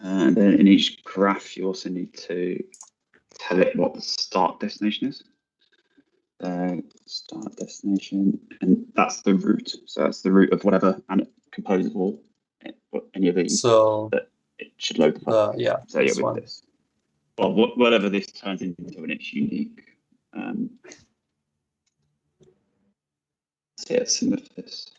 And then in each graph, you also need to tell it what the start destination is. Start destination, and that's the root. So that's the root of whatever and composable, any of these. So that it should load the file. So yeah, with this, well, whatever this turns into, and it's unique. So yeah, similar to this.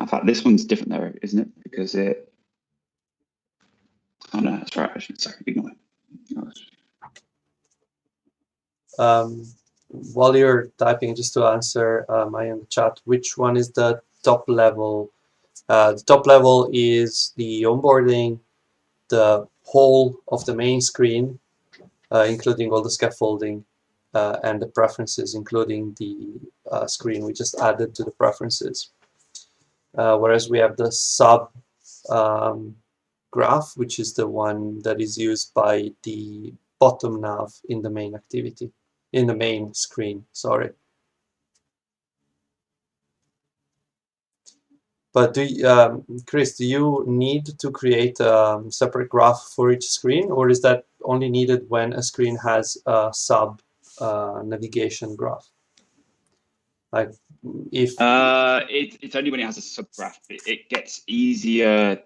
In fact, this one's different there, isn't it? Because it. Oh no, that's right. Actually, sorry, ignore it. While you're typing, just to answer Maya in the chat, which one is the top level? The top level is the onboarding, the whole of the main screen, including all the scaffolding, and the preferences, including the screen we just added to the preferences. Whereas we have the sub graph, which is the one that is used by the bottom nav in the main activity, in the main screen, sorry. But Chris, do you need to create a separate graph for each screen, or is that only needed when a screen has a sub navigation graph? Like if it's only when it has a subgraph. It gets easier.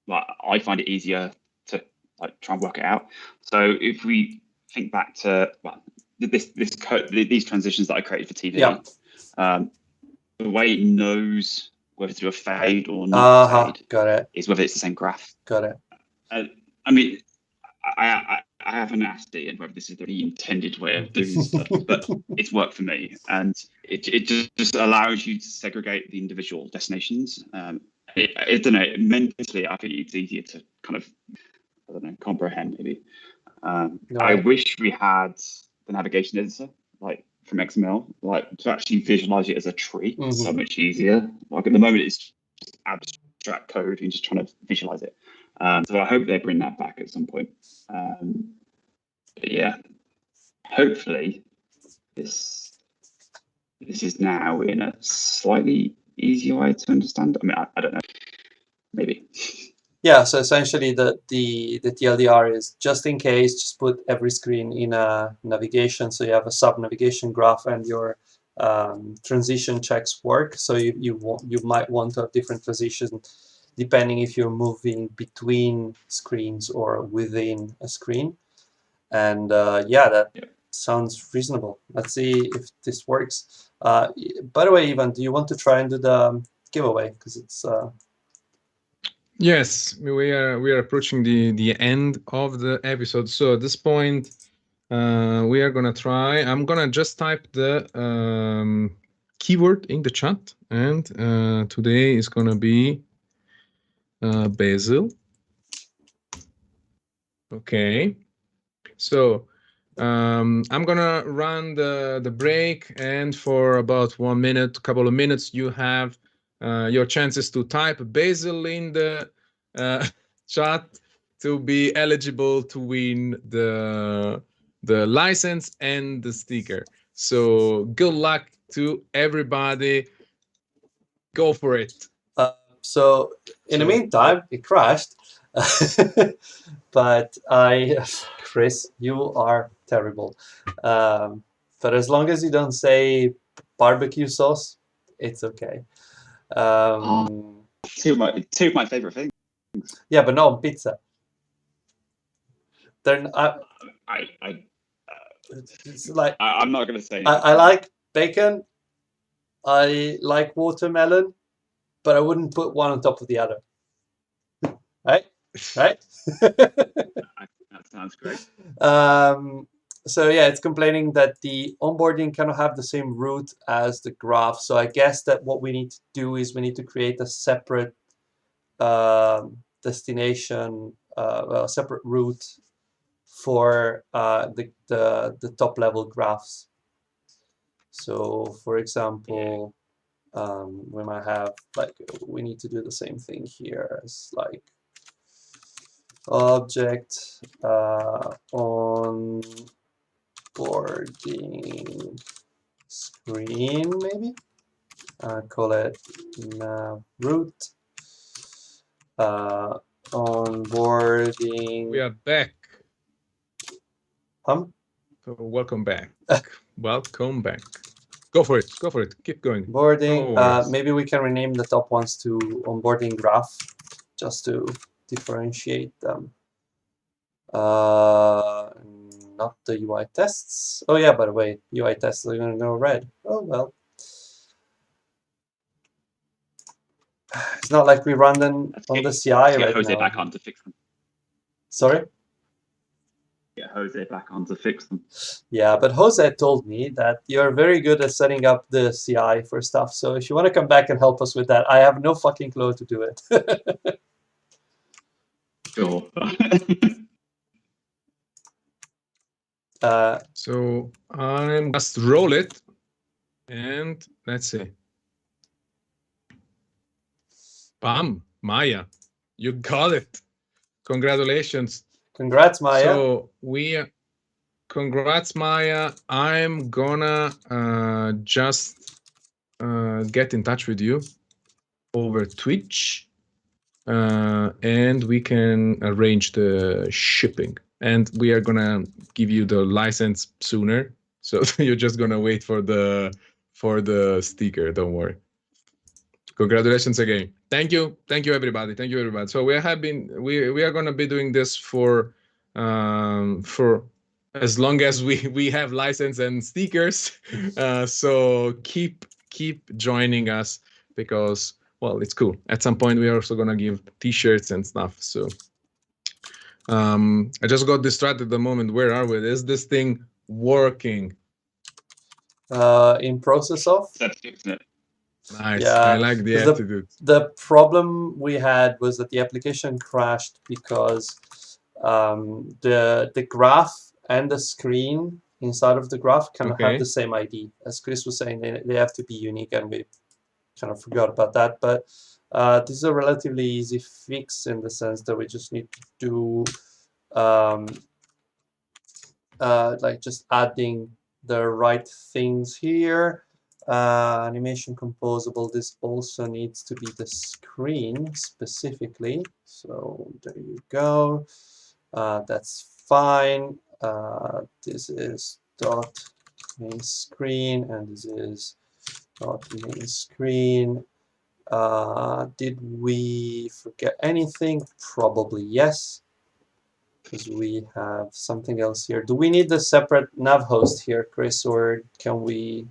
Like I find it easier to like try and work it out. So if we think back to this code, these transitions that I created for TV, the way it knows whether to do a fade or not fade got it. is whether it's the same graph. Got it. I mean, I haven't asked it whether this is the intended way of doing stuff, but it's worked for me, and it just allows you to segregate the individual destinations. I don't know, mentally, I think it's easier to kind of, I don't know, comprehend maybe. I wish we had the navigation editor, like from XML, like to actually visualize it as a tree. So much easier. Like at the moment, it's just abstract code and just trying to visualize it. So I hope they bring that back at some point. But yeah, hopefully this is now in a slightly easier way to understand. I mean, I don't know, maybe. Yeah, so essentially the TLDR is just in case, just put every screen in a navigation, so you have a sub-navigation graph and your transition checks work. So you might want to have different transitions depending if you're moving between screens or within a screen. And yeah, that sounds reasonable. Let's see if this works. By the way, Ivan, do you want to try and do the giveaway? Because it's Yes, we are approaching the end of the episode. So at this point, we are gonna try. I'm gonna just type the keyword in the chat, and today is gonna be basil. Okay, so I'm gonna run the break, and for about 1 minute, couple of minutes, you have your chances to type basil in the chat to be eligible to win the license and the sticker. So good luck to everybody. Go for it. So in the meantime, it crashed. But Chris, you are terrible. But as long as you don't say barbecue sauce, it's okay. Two of my favorite things. Yeah, but not on pizza. It's like I'm not going to say. I like bacon. I like watermelon, but I wouldn't put one on top of the other. Right? That sounds great. So yeah, it's complaining that the onboarding cannot have the same route as the graph. So I guess that what we need to do is we need to create a separate destination, a separate route for the top level graphs. So for example, we might have we need to do the same thing here as like object on boarding screen, maybe call it route onboarding. We are back. So welcome back. Welcome back. Go for it. Go for it. Keep going. Boarding. Maybe we can rename the top ones to onboarding graph, just to differentiate them. Not the UI tests. Oh yeah, by the way, UI tests are gonna go red. Oh well. It's not like we run them on the CI right now. Jose back on to fix them. Sorry? Get Jose back on to fix them. Yeah, but Jose told me that you're very good at setting up the CI for stuff. So if you want to come back and help us with that, I have no fucking clue to do it. Sure. So I'm just roll it, and let's see. Bam, Maya, you got it. Congratulations. Congrats, Maya. So congrats, Maya. I'm gonna just get in touch with you over Twitch, and we can arrange the shipping. and we are gonna give you the license sooner. So you're just gonna wait for the sticker. Don't worry. Congratulations again. Thank you everybody. Thank you everybody. So we are gonna be doing this for as long as we have license and stickers. So keep joining us, because well, it's cool. At some point we are also gonna give t-shirts and stuff. So I just got distracted at the moment. Where are we? Is this thing working? In process of. That's fixing it. Nice. Yeah, I like the 'cause attitude. the problem we had was that the application crashed because the graph and the screen inside of the graph cannot have Okay. the same ID. As Chris was saying, they have to be unique, and we kind of forgot about that. But this is a relatively easy fix in the sense that we just need to do like just adding the right things here. Animation composable, this also needs to be the screen specifically. So there you go. That's fine. This is dot main screen, and this is dot main screen. Did we forget anything? Probably yes, because we have something else here. Do we need a separate nav host here, Chris, or can we?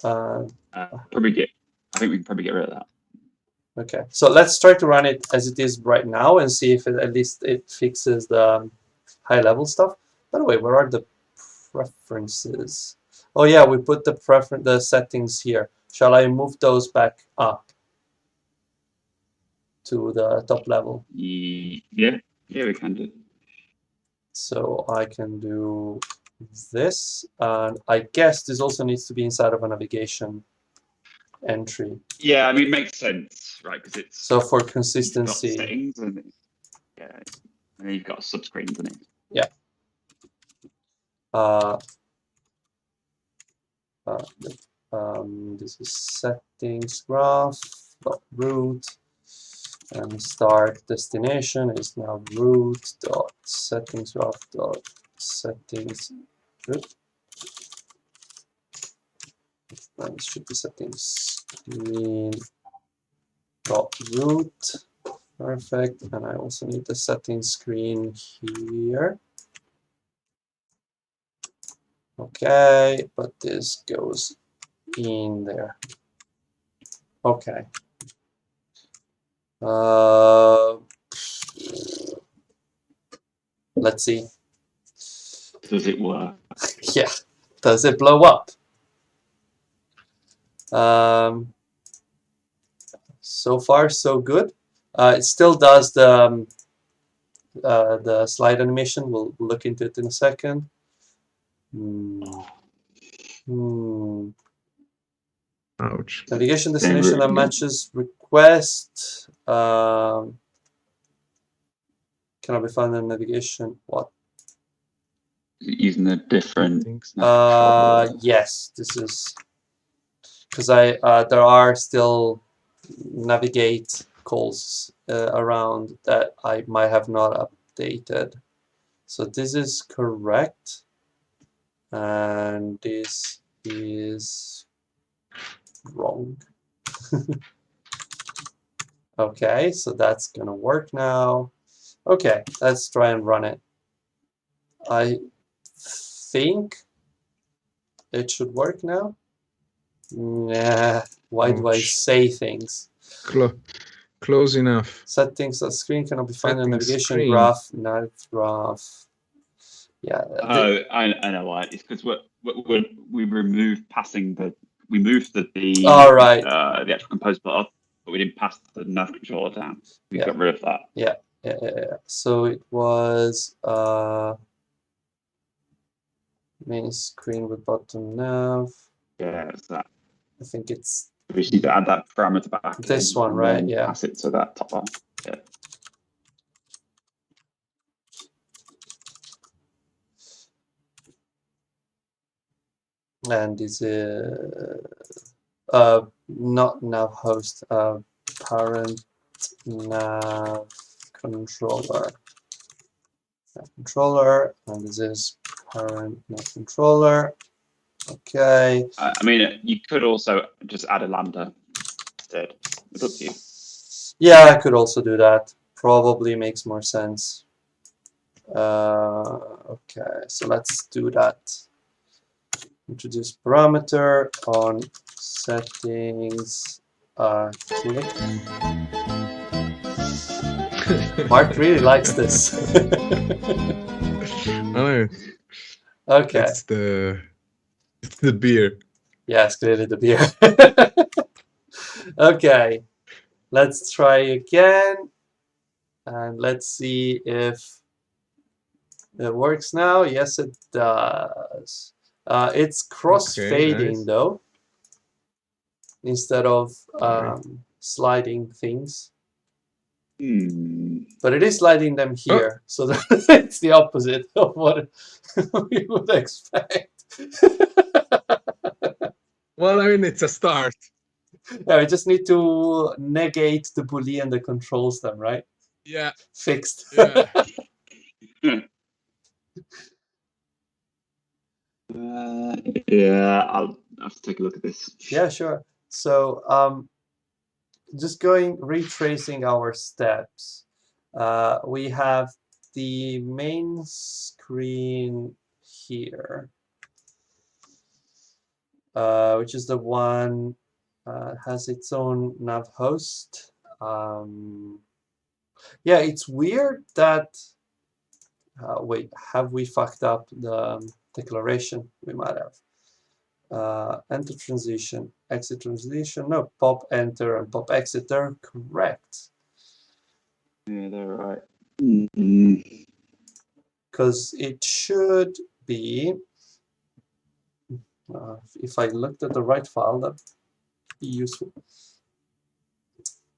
Probably I think we can probably get rid of that. Okay, so let's try to run it as it is right now and see if at least it fixes the high level stuff. By the way, where are the preferences? Oh yeah, we put the settings here. Shall I move those back up to the top level? Yeah, we can do. So I can do this, and I guess this also needs to be inside of a navigation entry. Yeah, I mean, it makes sense, right? Because it's so for you've got consistency. settings and then you've got a subscreen underneath. Yeah. This is settings graph dot root, and start destination is now root dot settings graph dot settings. And it should be settings screen dot root. Perfect. And I also need the settings screen here. Okay, but this goes in there. Okay. Let's see. Does it work? Yeah. Does it blow up? So far, so good. It still does the slide animation. We'll look into it in a second. Ouch. Navigation destination that matches request. Cannot be found in navigation. What? Using a different. Yes, this is because there are still navigate calls around that I might have not updated. So this is correct, and this is wrong. Okay, so that's gonna work now. Okay, let's try and run it. I think it should work now. Nah, why do I say things? Close enough. Settings, the screen cannot be found in navigation screen. graph, nav graph. Yeah. I know why. It's because we removed passing we moved the All right. The actual composable up, but we didn't pass the nav controller down. We got rid of that. Yeah. So it was main screen with bottom nav. Yeah, it's that. I think it's. We just need to add that parameter back. This one, right? Yeah. Pass it to that top one. Yeah. And this is not nav host, parent nav controller. nav controller, and this is parent nav controller. Okay. I mean, you could also just add a lambda instead. It's up to you. Yeah, I could also do that. Probably makes more sense. Okay, so let's do that. Introduce parameter on settings. Click. Mark really likes this. Okay. It's the beer. Yes, clearly the beer. Okay, let's try again, and let's see if it works now. Yes, it does. It's cross-fading nice. though, instead of Alright. sliding things. Hmm. But it is sliding them here, so it's the opposite of what we would expect. Well, I mean, it's a start. Yeah, we just need to negate the Boolean that controls them, right? Yeah. Fixed. Yeah. Yeah, I'll have to take a look at this. Yeah, sure. So just retracing our steps. We have the main screen here, which is the one has its own nav host. Yeah, it's weird that. Wait, have we fucked up the declaration? We might have. Enter transition, exit transition. No, pop enter and pop exit. They're correct. Yeah, they're right. Because it should be. If I looked at the right file, that'd be useful.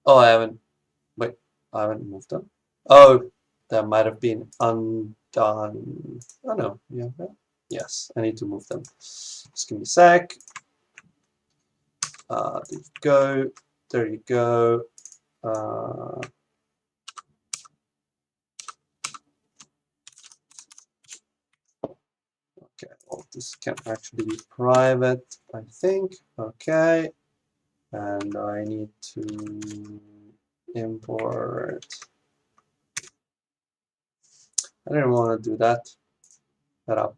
Oh, I haven't. Wait, I haven't moved them. Oh, that might have been undone. Oh no, yeah. Yes, I need to move them. Just give me a sec. There you go. There you go. Okay, well, this can actually be private, I think. Okay, and I need to import. I didn't want to do that. That up.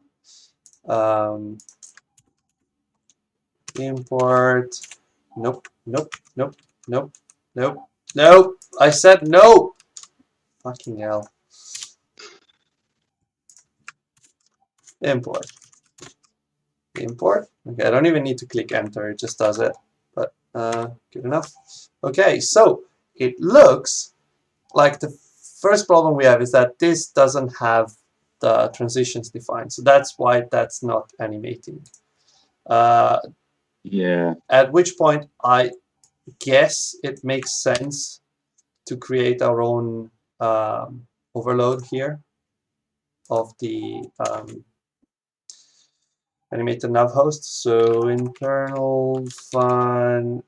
Import. Nope, nope, nope, nope, nope, nope. I said no. Fucking hell. Import. Import. Okay, I don't even need to click enter. It just does it. But good enough. Okay, so it looks like the first problem we have is that this doesn't have the transitions defined. So that's why that's not animating. Yeah. At which point I guess it makes sense to create our own overload here of the animated nav host. So internal fun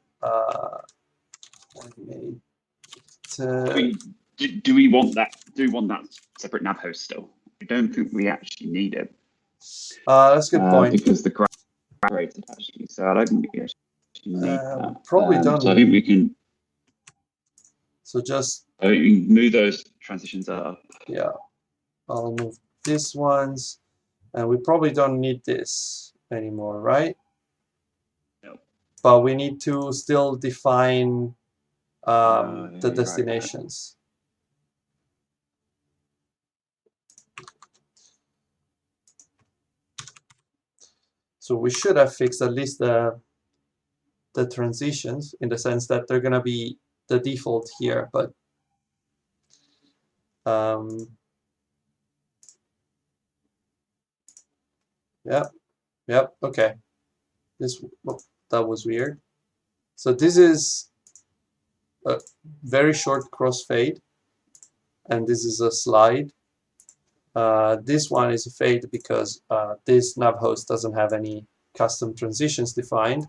animate. Do we want that? Do we want that separate nav host still? I don't think we actually need it. That's a good point. Because the rated actually, so I don't think we actually need that. Probably don't. So I think we can. So just. I think we can move those transitions up. Yeah, I'll move these ones, and we probably don't need this anymore, right? No. But we need to still define the destinations. So we should have fixed at least the transitions in the sense that they're going to be the default here, but yep, okay. That was weird. So this is a very short crossfade, and this is a slide. This one is a fade because this nav host doesn't have any custom transitions defined.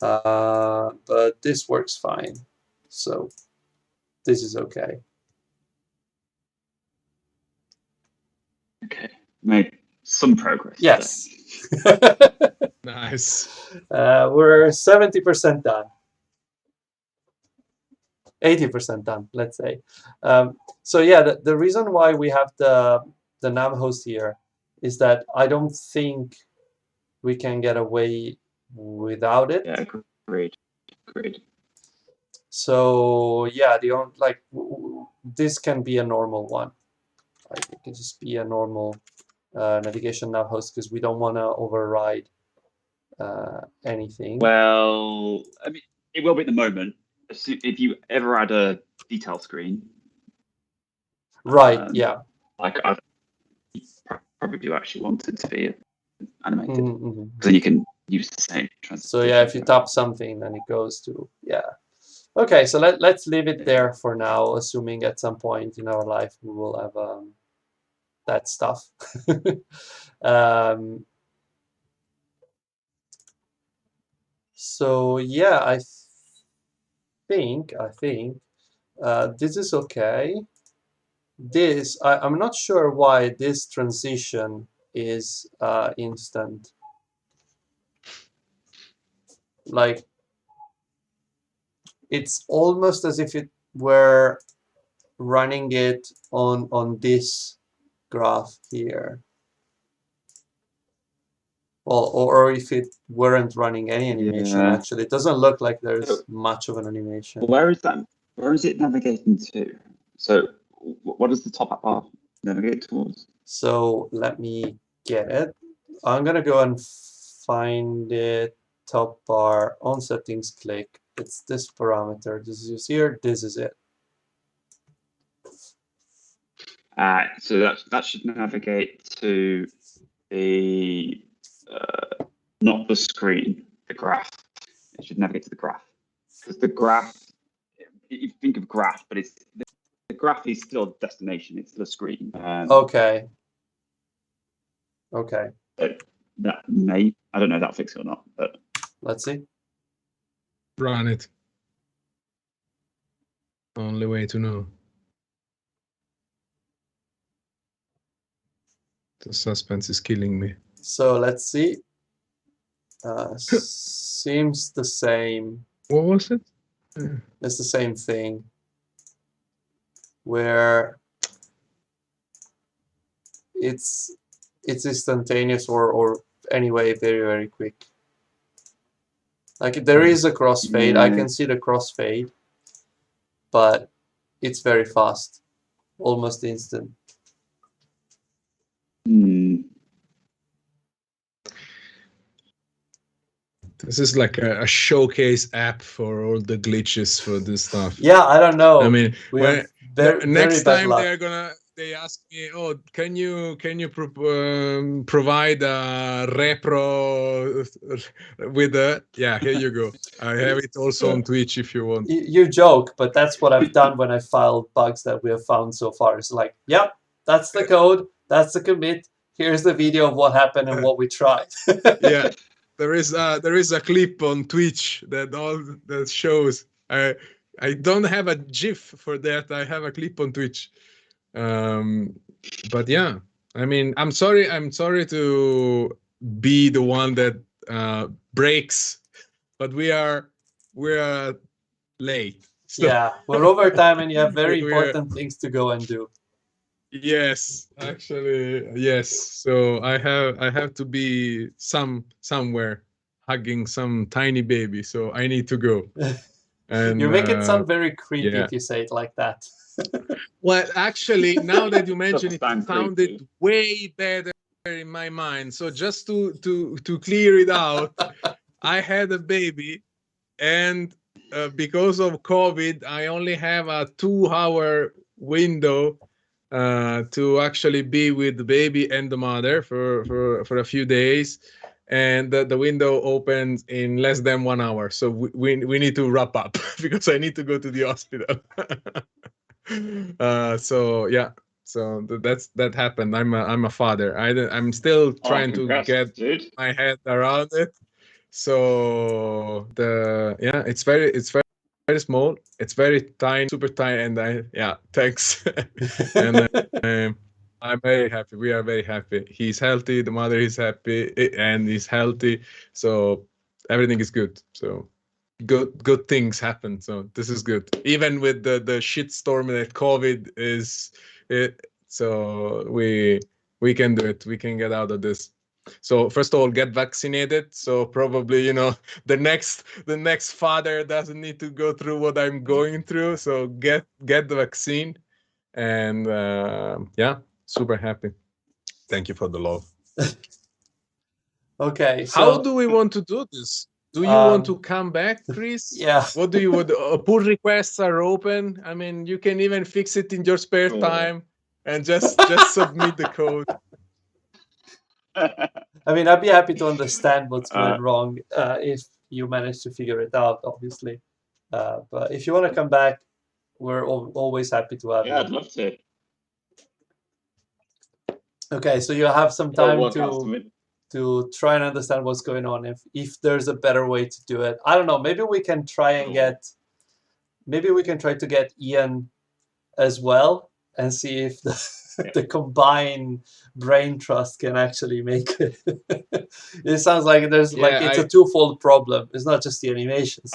But this works fine. So this is okay. Okay, made some progress. Yes. Nice. We're 70% done. 80% done, let's say. So yeah, the reason why we have the nav host here is that I don't think we can get away without it. Yeah, agreed. So yeah, this can be a normal one. Like, it can just be a normal navigation nav host because we don't want to override anything. Well, I mean, it will be at the moment. If you ever add a detail screen, Right, yeah. like I probably do actually want it to be animated, Mm-hmm. then you can use the same transition. So yeah, if you tap something, then it goes to, yeah. Okay, so let's leave it there for now, assuming at some point in our life we will have that stuff. So yeah, I think this is okay. I'm not sure why this transition is instant. Like, it's almost as if it were running it on this graph here. Well, or if it weren't running any animation, actually. It doesn't look like there's much of an animation. Where is that? Where is it navigating to? So what does the top bar navigate towards? So let me get it. I'm going to go and find it. Top bar, on settings, click. It's this parameter. This is here. This is it. So that should navigate to the not the screen, the graph. It should navigate to the graph, because the graph, you think of graph, but it's the graph is still a destination. It's still a screen. Okay. Okay. That may, I don't know if that'll fix it or not, but let's see. Run it. Only way to know. The suspense is killing me. So let's see. Seems the same. What was it? It's the same thing. Where it's instantaneous or anyway very quick. Like, there is a crossfade. I can see the crossfade, but it's very fast, almost instant. This is like a showcase app for all the glitches for this stuff. Yeah, I don't know. I mean, next time luck. they ask me, oh, can you provide a repro with a, yeah, here you go. I have it also on Twitch if you want. You joke, but that's what I've done when I filed bugs that we have found so far. It's like, yep, that's the code, that's the commit. Here's the video of what happened and what we tried. Yeah, there is a clip on Twitch that shows. I don't have a GIF for that. I have a clip on Twitch. But yeah, I mean, I'm sorry to be the one that breaks, but we are late. So, yeah, we're over time, and you have very important things to go and do. Yes, actually, yes. So I have to be somewhere hugging some tiny baby. So I need to go. And you make it sound very creepy if you say it like that. Well, actually, now that you mention it, it sounded way better in my mind. So just to clear it out, I had a baby, and because of COVID, I only have a 2-hour window to actually be with the baby and the mother for a few days. And the window opens in less than 1 hour. So we need to wrap up because I need to go to the hospital. So yeah, so that happened. I'm a father. I'm still trying to get my head around it. So it's very small. It's very tiny, super tiny, and thanks. And I'm very happy. We are very happy. He's healthy. The mother is happy and he's healthy. So everything is good. So good things happen. So this is good. Even with the shitstorm that COVID is, so we can do it. We can get out of this. So first of all, get vaccinated. So probably, you know, the next father doesn't need to go through what I'm going through. So get the vaccine, and yeah, super happy. Thank you for the love. Okay. So how do we want to do this? Do you want to come back, Chris? Yeah. What do you want? Pull requests are open. I mean, you can even fix it in your spare time and just submit the code. I mean, I'd be happy to understand what's going wrong if you manage to figure it out, obviously. But if you want to come back, we're always happy to have you. Yeah, I'd love to. Okay, so you have some time to try and understand what's going on. If there's a better way to do it, I don't know. Maybe we can try and try to get Ian as well and see if the combined brain trust can actually make it. It sounds like there's it's a twofold problem. It's not just the animations.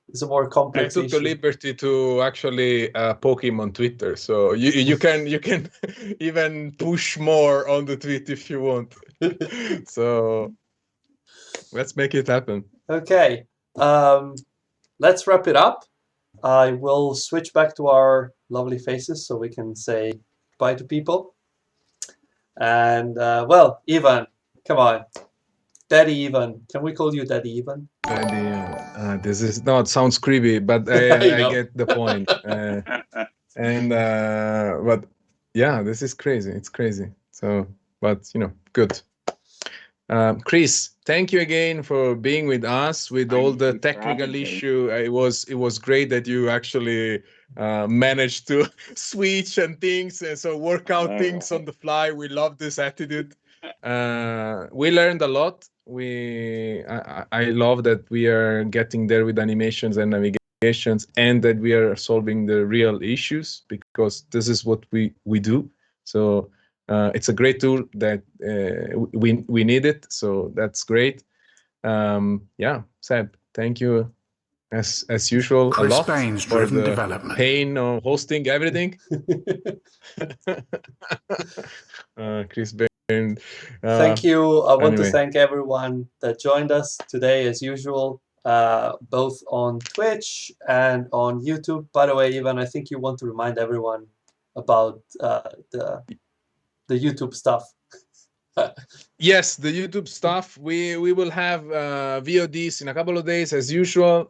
It's a more complex issue. I took the liberty to actually poke him on Twitter, so you can even push more on the tweet if you want. So let's make it happen. Okay, let's wrap it up. I will switch back to our lovely faces so we can say bye to people. And well, Ivan, come on. Daddy Ivan. Can we call you Daddy Ivan? Daddy, this is not sounds creepy, but I get the point. And but yeah, this is crazy. It's crazy. So, but you know, good. Chris, thank you again for being with us with all the technical issue. It was great that you actually managed to switch and things, and so work out things on the fly. We love this attitude. We learned a lot. I love that we are getting there with animations and navigations, and that we are solving the real issues, because this is what we do. So it's a great tool that we need it. So that's great. Yeah, Seb, thank you as usual Chris a lot Bain's for driven the development. pain of hosting everything. Chris Bain. Thank you. I want to thank everyone that joined us today, as usual, both on Twitch and on YouTube. By the way, Ivan, I think you want to remind everyone about the YouTube stuff. Yes, the YouTube stuff. We will have VODs in a couple of days as usual.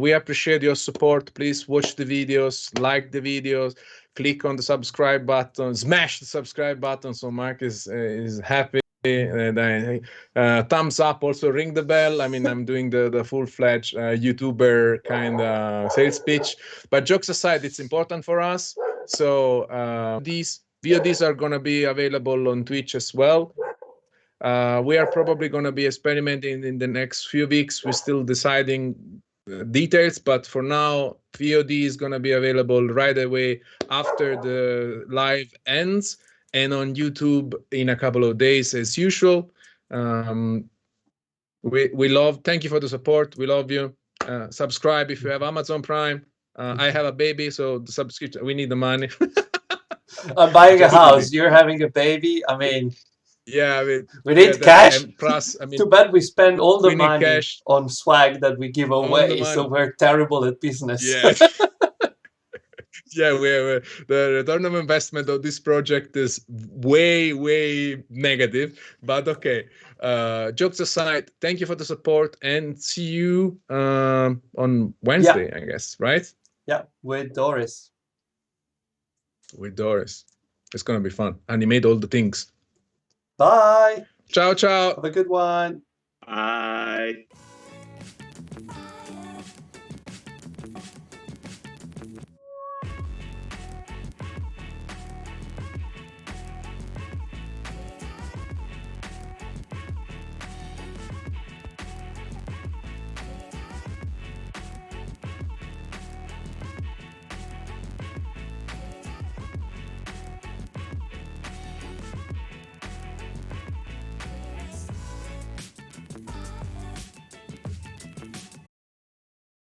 We appreciate your support. Please watch the videos, like the videos, click on the subscribe button, smash the subscribe button so Mark is happy. And thumbs up, also ring the bell. I mean, I'm doing the full-fledged YouTuber kind of sales pitch. But jokes aside, it's important for us. So these VODs are going to be available on Twitch as well. We are probably going to be experimenting in the next few weeks. We're still deciding details, but for now, VOD is going to be available right away after the live ends, and on YouTube in a couple of days as usual. We love, thank you for the support. We love you. Subscribe if you have Amazon Prime. I have a baby, so the subscription, we need the money. I'm buying a house. You're having a baby. I mean, yeah, I mean, we need cash. Plus, I mean, too bad we spend all the money cash on swag that we give away, so we're terrible at business. Yeah. Yeah, the return of investment of this project is way negative, but okay. Jokes aside, thank you for the support, and see you on Wednesday, I guess, right? Yeah, with Doris. It's gonna be fun. Animate all the things. Bye. Ciao. Have a good one. Bye.